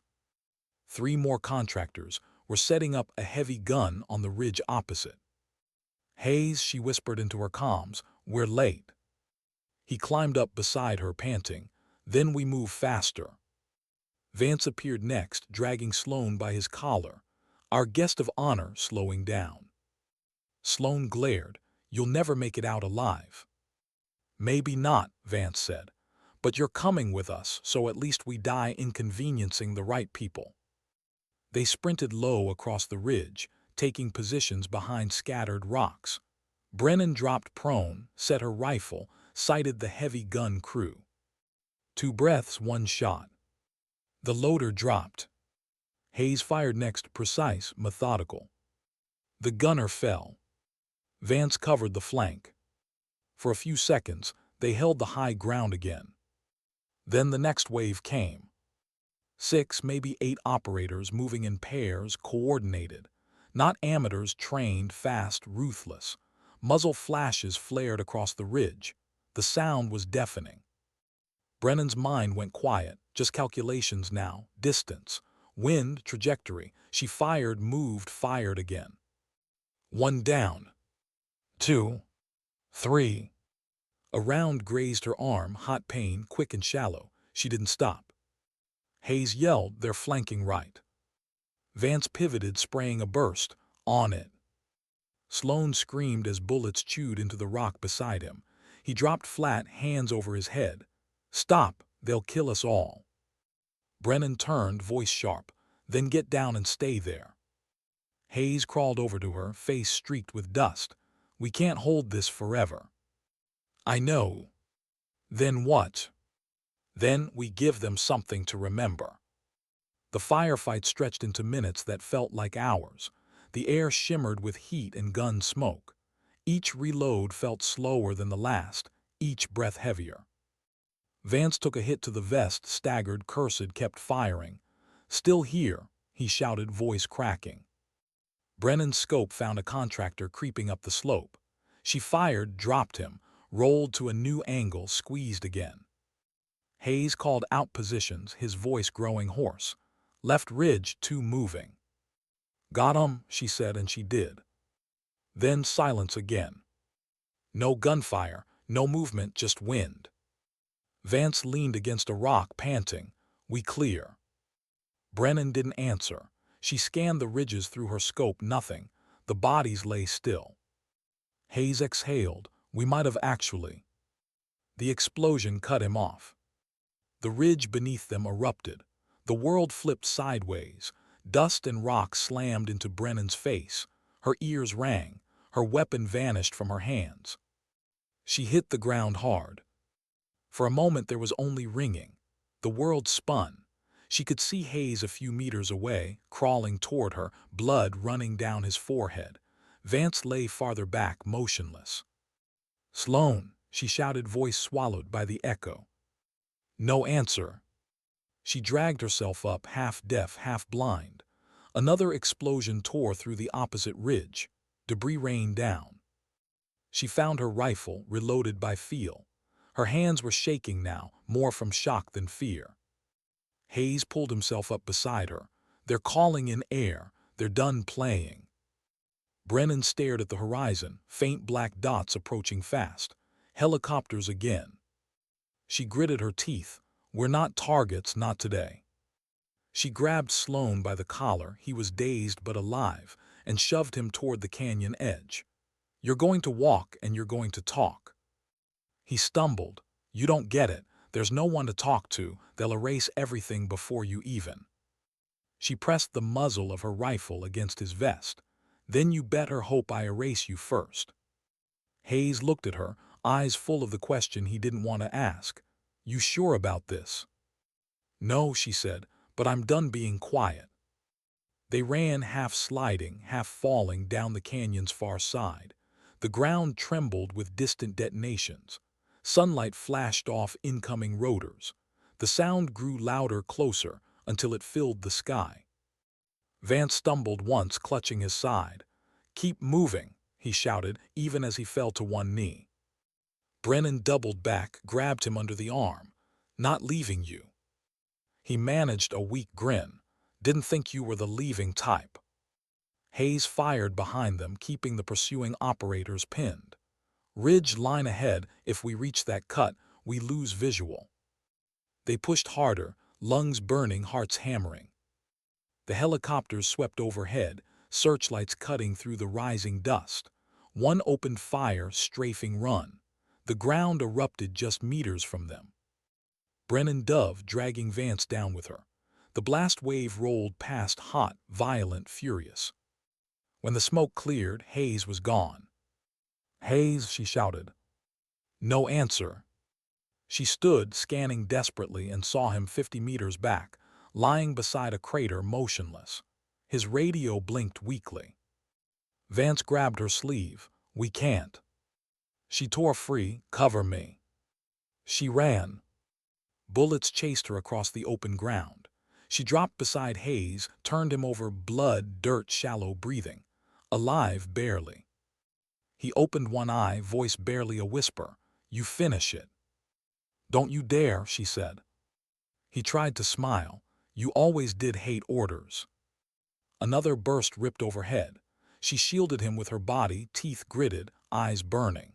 Speaker 1: 3 more contractors were setting up a heavy gun on the ridge opposite. Hayes, she whispered into her comms, we're late. He climbed up beside her, panting. Then we move faster. Vance appeared next, dragging Sloan by his collar. Our guest of honor, slowing down. Sloan glared. You'll never make it out alive. Maybe not, Vance said. But you're coming with us, so at least we die inconveniencing the right people. They sprinted low across the ridge, taking positions behind scattered rocks. Brennan dropped prone, set her rifle, sighted the heavy gun crew. 2 breaths, 1 shot. The loader dropped. Hayes fired next, precise, methodical. The gunner fell. Vance covered the flank. For a few seconds, they held the high ground again. Then the next wave came. 6, maybe 8 operators moving in pairs, coordinated. Not amateurs, trained, fast, ruthless. Muzzle flashes flared across the ridge. The sound was deafening. Brennan's mind went quiet, just calculations now, distance, wind, trajectory. She fired, moved, fired again. 1 down. 2. 3. A round grazed her arm, hot pain, quick and shallow. She didn't stop. Hayes yelled, they're flanking right. Vance pivoted, spraying a burst. On it. Sloan screamed as bullets chewed into the rock beside him. He dropped flat, hands over his head. Stop, They'll kill us all. Brennan turned, voice sharp. Then get down and stay there. Hayes crawled over to her, face streaked with dust. We can't hold this forever. I know. Then what? Then we give them something to remember. The firefight stretched into minutes that felt like hours. The air shimmered with heat and gun smoke. Each reload felt slower than the last, each breath heavier. Vance took a hit to the vest, staggered, cursed, kept firing. Still here, he shouted, voice cracking. Brennan's scope found a contractor creeping up the slope. She fired, dropped him, rolled to a new angle, squeezed again. Hayes called out positions, his voice growing hoarse. Left ridge, 2 moving. Got 'em, she said, and she did. Then silence again. No gunfire, no movement, just wind. Vance leaned against a rock, panting. We clear. Brennan didn't answer. She scanned the ridges through her scope, nothing. The bodies lay still. Hayes exhaled. We might have actually. The explosion cut him off. The ridge beneath them erupted. The world flipped sideways. Dust and rock slammed into Brennan's face. Her ears rang. Her weapon vanished from her hands. She hit the ground hard. For a moment there was only ringing. The world spun. She could see Hayes a few meters away, crawling toward her, blood running down his forehead. Vance lay farther back, motionless. Sloan, she shouted, voice swallowed by the echo. No answer. She dragged herself up, half deaf, half blind. Another explosion tore through the opposite ridge. Debris rained down. She found her rifle, reloaded by feel. Her hands were shaking now, more from shock than fear. Hayes pulled himself up beside her. They're calling in air. They're done playing. Brennan stared at the horizon, faint black dots approaching fast. Helicopters again. She gritted her teeth. We're not targets, not today. She grabbed Sloan by the collar, he was dazed but alive, and shoved him toward the canyon edge. You're going to walk and you're going to talk. He stumbled. You don't get it. There's no one to talk to. They'll erase everything before you even. She pressed the muzzle of her rifle against his vest. Then you better hope I erase you first. Hayes looked at her, eyes full of the question he didn't want to ask. You sure about this? No, she said, but I'm done being quiet. They ran, half sliding, half falling down the canyon's far side. The ground trembled with distant detonations. Sunlight flashed off incoming rotors. The sound grew louder, closer, until it filled the sky. Vance stumbled once, clutching his side. Keep moving, he shouted, even as he fell to one knee. Brennan doubled back, grabbed him under the arm. Not leaving you. He managed a weak grin. Didn't think you were the leaving type. Hayes fired behind them, keeping the pursuing operators pinned. Ridge line ahead. If we reach that cut, we lose visual. They pushed harder, lungs burning, hearts hammering. The helicopters swept overhead, searchlights cutting through the rising dust. One opened fire, strafing run. The ground erupted just meters from them. Brennan dove, dragging Vance down with her. The blast wave rolled past, hot, violent, furious. When the smoke cleared, Hayes was gone. Hayes, she shouted. No answer. She stood, scanning desperately, and saw him 50 meters back, lying beside a crater, motionless. His radio blinked weakly. Vance grabbed her sleeve. We can't. She tore free. Cover me. She ran. Bullets chased her across the open ground. She dropped beside Hayes, turned him over, blood, dirt, shallow breathing. Alive, barely. He opened one eye, voice barely a whisper. You finish it. Don't you dare, she said. He tried to smile. You always did hate orders. Another burst ripped overhead. She shielded him with her body, teeth gritted, eyes burning.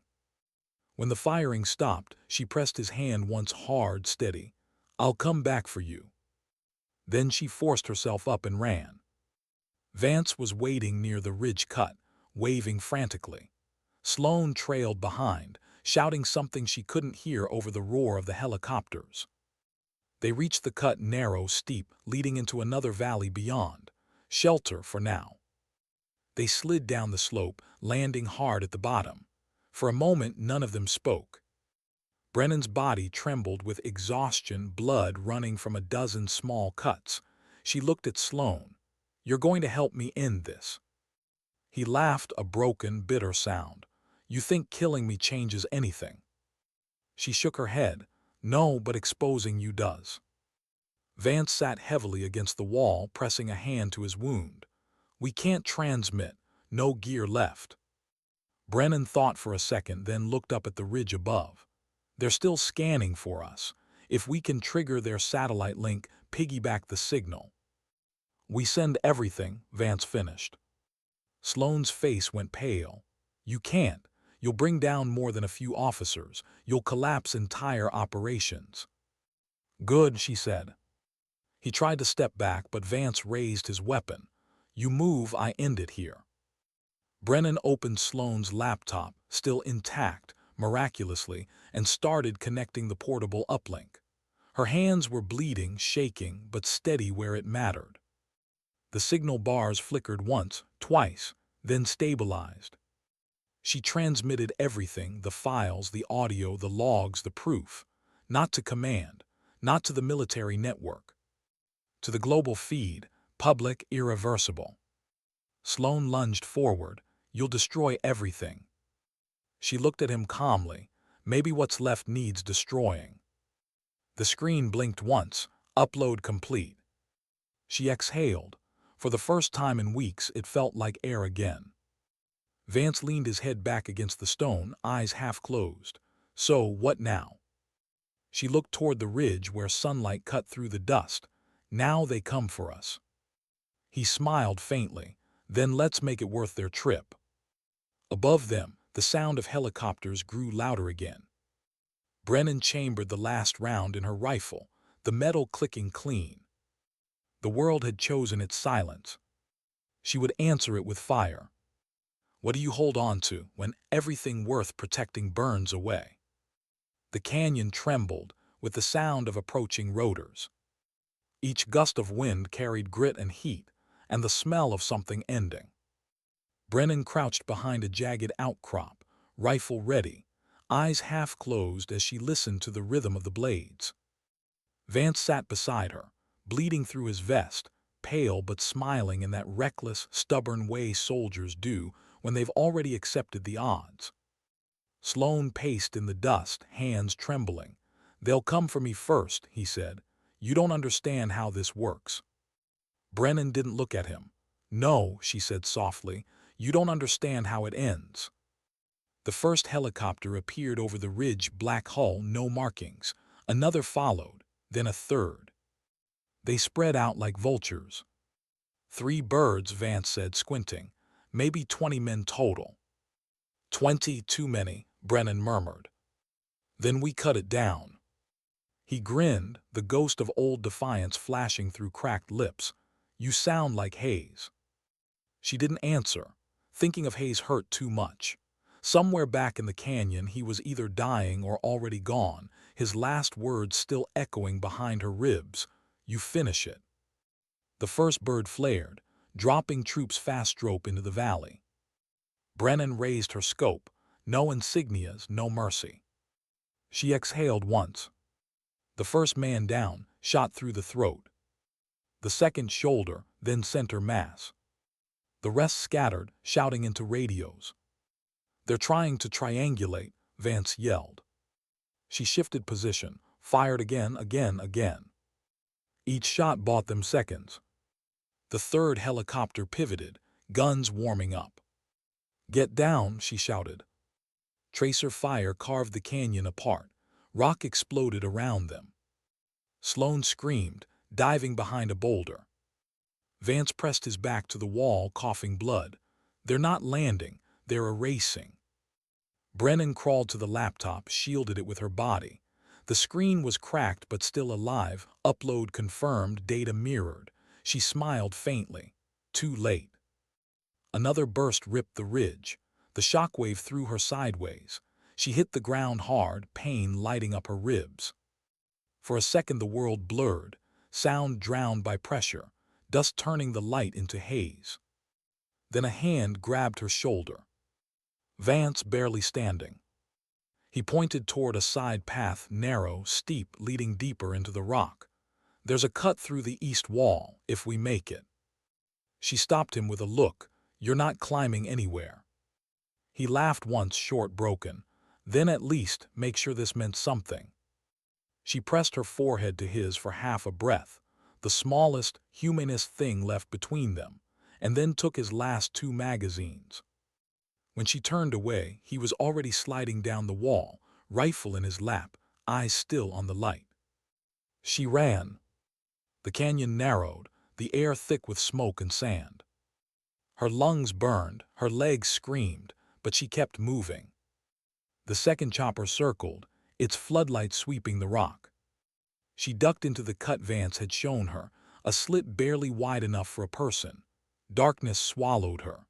Speaker 1: When the firing stopped, she pressed his hand once hard, steady. I'll come back for you. Then she forced herself up and ran. Vance was waiting near the ridge cut, waving frantically. Sloan trailed behind, shouting something she couldn't hear over the roar of the helicopters. They reached the cut, narrow, steep, leading into another valley beyond. Shelter for now. They slid down the slope, landing hard at the bottom. For a moment, none of them spoke. Brennan's body trembled with exhaustion, blood running from a dozen small cuts. She looked at Sloane. "You're going to help me end this." He laughed, a broken, bitter sound. "You think killing me changes anything?" She shook her head. "No, but exposing you does." Vance sat heavily against the wall, pressing a hand to his wound. "We can't transmit. No gear left." Brennan thought for a second, then looked up at the ridge above. "They're still scanning for us. If we can trigger their satellite link, piggyback the signal." "We send everything," Vance finished. Sloane's face went pale. "You can't. You'll bring down more than a few officers. You'll collapse entire operations." "Good," she said. He tried to step back, but Vance raised his weapon. "You move, I end it here." Brennan opened Sloane's laptop, still intact, miraculously, and started connecting the portable uplink. Her hands were bleeding, shaking, but steady where it mattered. The signal bars flickered once, twice, then stabilized. She transmitted everything, the files, the audio, the logs, the proof. Not to command, not to the military network. To the global feed, public, irreversible. Sloane lunged forward. "You'll destroy everything." She looked at him calmly. "Maybe what's left needs destroying." The screen blinked once. "Upload complete." She exhaled. For the first time in weeks, it felt like air again. Vance leaned his head back against the stone, eyes half closed. "So, what now?" She looked toward the ridge where sunlight cut through the dust. "Now they come for us." He smiled faintly. "Then let's make it worth their trip." Above them, the sound of helicopters grew louder again. Brennan chambered the last round in her rifle, the metal clicking clean. The world had chosen its silence. She would answer it with fire. What do you hold on to when everything worth protecting burns away? The canyon trembled with the sound of approaching rotors. Each gust of wind carried grit and heat, and the smell of something ending. Brennan crouched behind a jagged outcrop, rifle ready, eyes half closed as she listened to the rhythm of the blades. Vance sat beside her, bleeding through his vest, pale but smiling in that reckless, stubborn way soldiers do when they've already accepted the odds. Sloane paced in the dust, hands trembling. "They'll come for me first," he said. "You don't understand how this works." Brennan didn't look at him. "No," she said softly, "you don't understand how it ends." The first helicopter appeared over the ridge, black hull, no markings. Another followed, then a third. They spread out like vultures. 3 birds, Vance said, squinting. "Maybe 20 men total." 20 too many, Brennan murmured. "Then we cut it down." He grinned, the ghost of old defiance flashing through cracked lips. "You sound like Hayes." She didn't answer. Thinking of Hayes hurt too much. Somewhere back in the canyon, he was either dying or already gone, his last words still echoing behind her ribs. "You finish it." The first bird flared, dropping troops fast-rope into the valley. Brennan raised her scope. No insignias, no mercy. She exhaled once. The first man down, shot through the throat. The second shoulder, then center mass. The rest scattered, shouting into radios. "They're trying to triangulate," Vance yelled. She shifted position, fired again. Each shot bought them seconds. The third helicopter pivoted, guns warming up. "Get down," she shouted. Tracer fire carved the canyon apart. Rock exploded around them. Sloane screamed, diving behind a boulder. Vance pressed his back to the wall, coughing blood. "They're not landing, they're erasing." Brennan crawled to the laptop, shielded it with her body. The screen was cracked but still alive, upload confirmed, data mirrored. She smiled faintly. Too late. Another burst ripped the ridge. The shockwave threw her sideways. She hit the ground hard, pain lighting up her ribs. For a second the world blurred, sound drowned by pressure, dust turning the light into haze. Then a hand grabbed her shoulder. Vance barely standing. He pointed toward a side path, narrow, steep, leading deeper into the rock. "There's a cut through the east wall, if we make it." She stopped him with a look. "You're not climbing anywhere." He laughed once, short, broken. "Then at least make sure this meant something." She pressed her forehead to his for half a breath, the smallest, humanest thing left between them, and then took his last 2 magazines. When she turned away, he was already sliding down the wall, rifle in his lap, eyes still on the light. She ran. The canyon narrowed, the air thick with smoke and sand. Her lungs burned, her legs screamed, but she kept moving. The second chopper circled, its floodlight sweeping the rock. She ducked into the cut Vance had shown her, a slit barely wide enough for a person. Darkness swallowed her.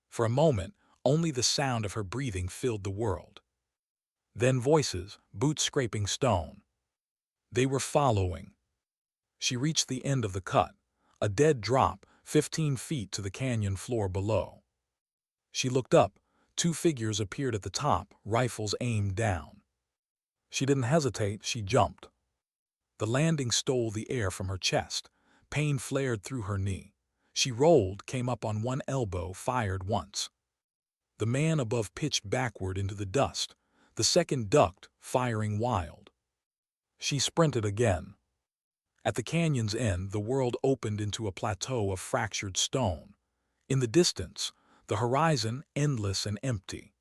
Speaker 1: For a moment, only the sound of her breathing filled the world. Then voices, boots scraping stone. They were following. She reached the end of the cut, a dead drop, 15 feet to the canyon floor below. She looked up. 2 figures appeared at the top, rifles aimed down. She didn't hesitate, she jumped. The landing stole the air from her chest. Pain flared through her knee. She rolled, came up on one elbow, fired once. The man above pitched backward into the dust. The second ducked, firing wild. She sprinted again. At the canyon's end, the world opened into a plateau of fractured stone. In the distance, the horizon endless and empty.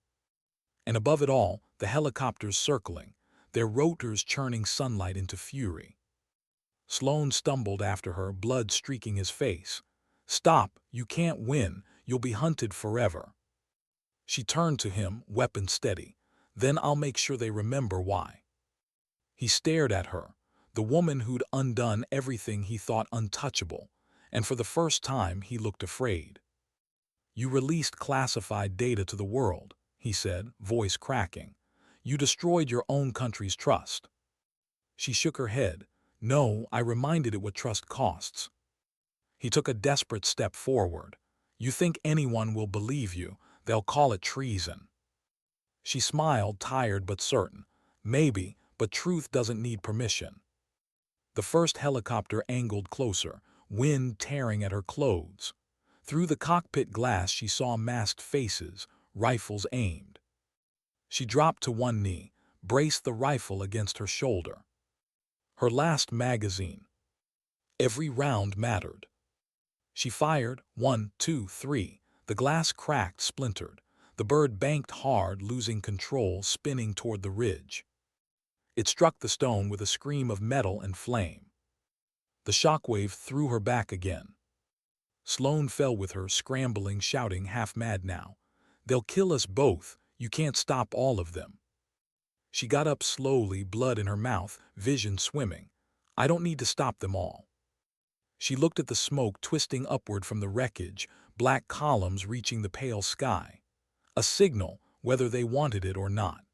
Speaker 1: And above it all, the helicopters circling, their rotors churning sunlight into fury. Sloan stumbled after her, blood streaking his face. "Stop, you can't win, you'll be hunted forever." She turned to him, weapon steady. "Then I'll make sure they remember why." He stared at her, the woman who'd undone everything he thought untouchable, and for the first time he looked afraid. "You released classified data to the world," he said, voice cracking. "You destroyed your own country's trust." She shook her head. "No, I reminded it what trust costs." He took a desperate step forward. "You think anyone will believe you? They'll call it treason." She smiled, tired but certain. "Maybe, but truth doesn't need permission." The first helicopter angled closer, wind tearing at her clothes. Through the cockpit glass she saw masked faces, rifles aimed. She dropped to one knee, braced the rifle against her shoulder. Her last magazine. Every round mattered. She fired, 1, 2, 3. The glass cracked, splintered. The bird banked hard, losing control, spinning toward the ridge. It struck the stone with a scream of metal and flame. The shockwave threw her back again. Sloan fell with her, scrambling, shouting, half mad now. "They'll kill us both. You can't stop all of them." She got up slowly, blood in her mouth, vision swimming. "I don't need to stop them all." She looked at the smoke twisting upward from the wreckage, black columns reaching the pale sky. A signal, whether they wanted it or not.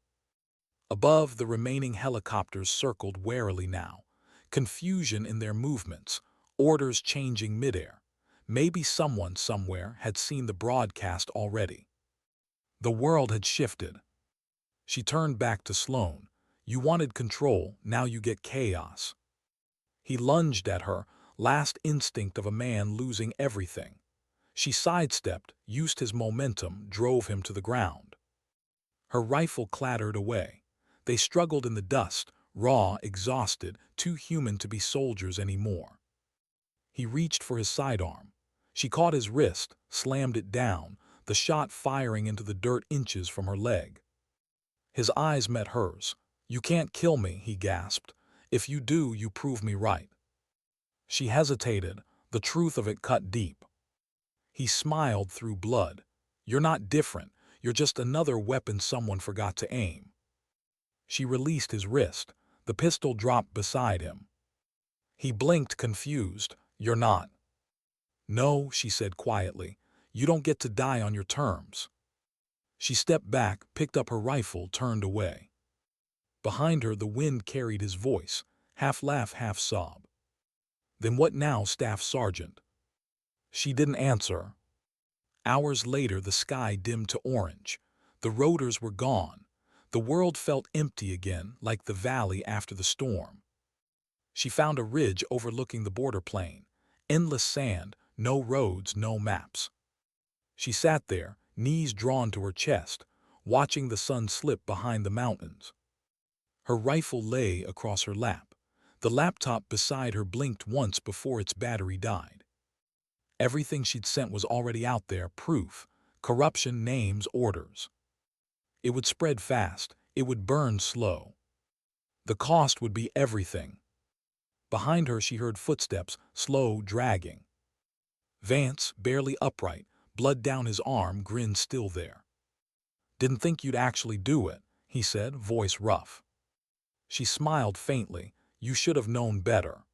Speaker 1: Above, the remaining helicopters circled warily now. Confusion in their movements, orders changing midair. Maybe someone somewhere had seen the broadcast already. The world had shifted. She turned back to Sloan. "You wanted control, now you get chaos." He lunged at her, last instinct of a man losing everything. She sidestepped, used his momentum, drove him to the ground. Her rifle clattered away. They struggled in the dust, raw, exhausted, too human to be soldiers anymore. He reached for his sidearm. She caught his wrist, slammed it down, the shot firing into the dirt inches from her leg. His eyes met hers. "You can't kill me," he gasped. "If you do, you prove me right." She hesitated, the truth of it cut deep. He smiled through blood. "You're not different. You're just another weapon someone forgot to aim." She released his wrist. The pistol dropped beside him. He blinked, confused. "You're not." "No," she said quietly. "You don't get to die on your terms." She stepped back, picked up her rifle, turned away. Behind her, the wind carried his voice. half laugh, half sob. Then what now, Staff Sergeant? She didn't answer. Hours later, the sky dimmed to orange. The rotors were gone. The world felt empty again, like the valley after the storm. She found a ridge overlooking the border plain. Endless sand, no roads, no maps. She sat there, knees drawn to her chest, watching the sun slip behind the mountains. Her rifle lay across her lap. The laptop beside her blinked once before its battery died. Everything she'd sent was already out there, proof, corruption, names, orders. It would spread fast, it would burn slow. The cost would be everything. Behind her she heard footsteps, slow, dragging. Vance, barely upright, blood down his arm, grinned still there. "Didn't think you'd actually do it," he said, voice rough. She smiled faintly. "You should have known better."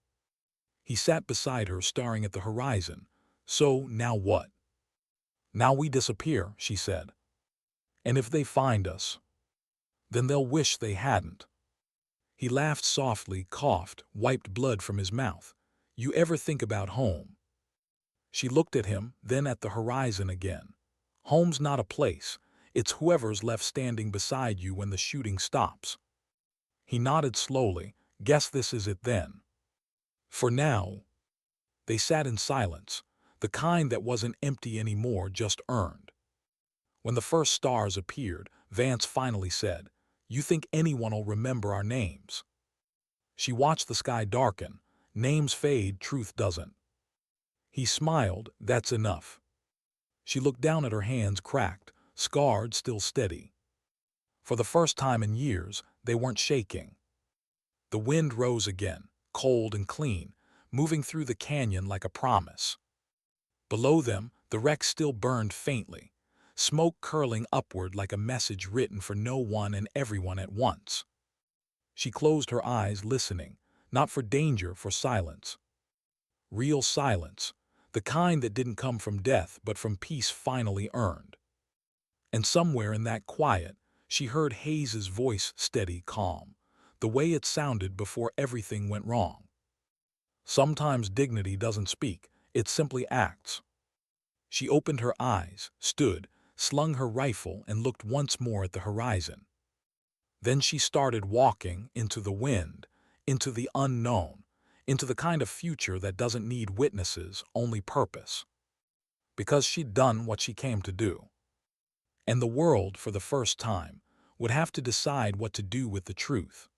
Speaker 1: He sat beside her, staring at the horizon. "So, now what?" "Now we disappear," she said. "And if they find us, then they'll wish they hadn't." He laughed softly, coughed, wiped blood from his mouth. "You ever think about home?" She looked at him, then at the horizon again. "Home's not a place. It's whoever's left standing beside you when the shooting stops." He nodded slowly. "Guess this is it then." For now. They sat in silence, the kind that wasn't empty anymore, just earned. When the first stars appeared, Vance finally said, "You think anyone'll remember our names?" She watched the sky darken. "Names fade, truth doesn't." He smiled. "That's enough." She looked down at her hands, cracked, scarred, still steady. For the first time in years, they weren't shaking. The wind rose again, cold and clean, moving through the canyon like a promise. Below them, the wreck still burned faintly, smoke curling upward like a message written for no one and everyone at once. She closed her eyes, listening, not for danger, for silence. Real silence, the kind that didn't come from death but from peace finally earned. And somewhere in that quiet, she heard Hayes's voice, steady, calm, the way it sounded before everything went wrong. "Sometimes dignity doesn't speak, it simply acts." She opened her eyes, stood, slung her rifle, and looked once more at the horizon. Then she started walking into the wind, into the unknown, into the kind of future that doesn't need witnesses, only purpose. Because she'd done what she came to do. And the world, for the first time, would have to decide what to do with the truth.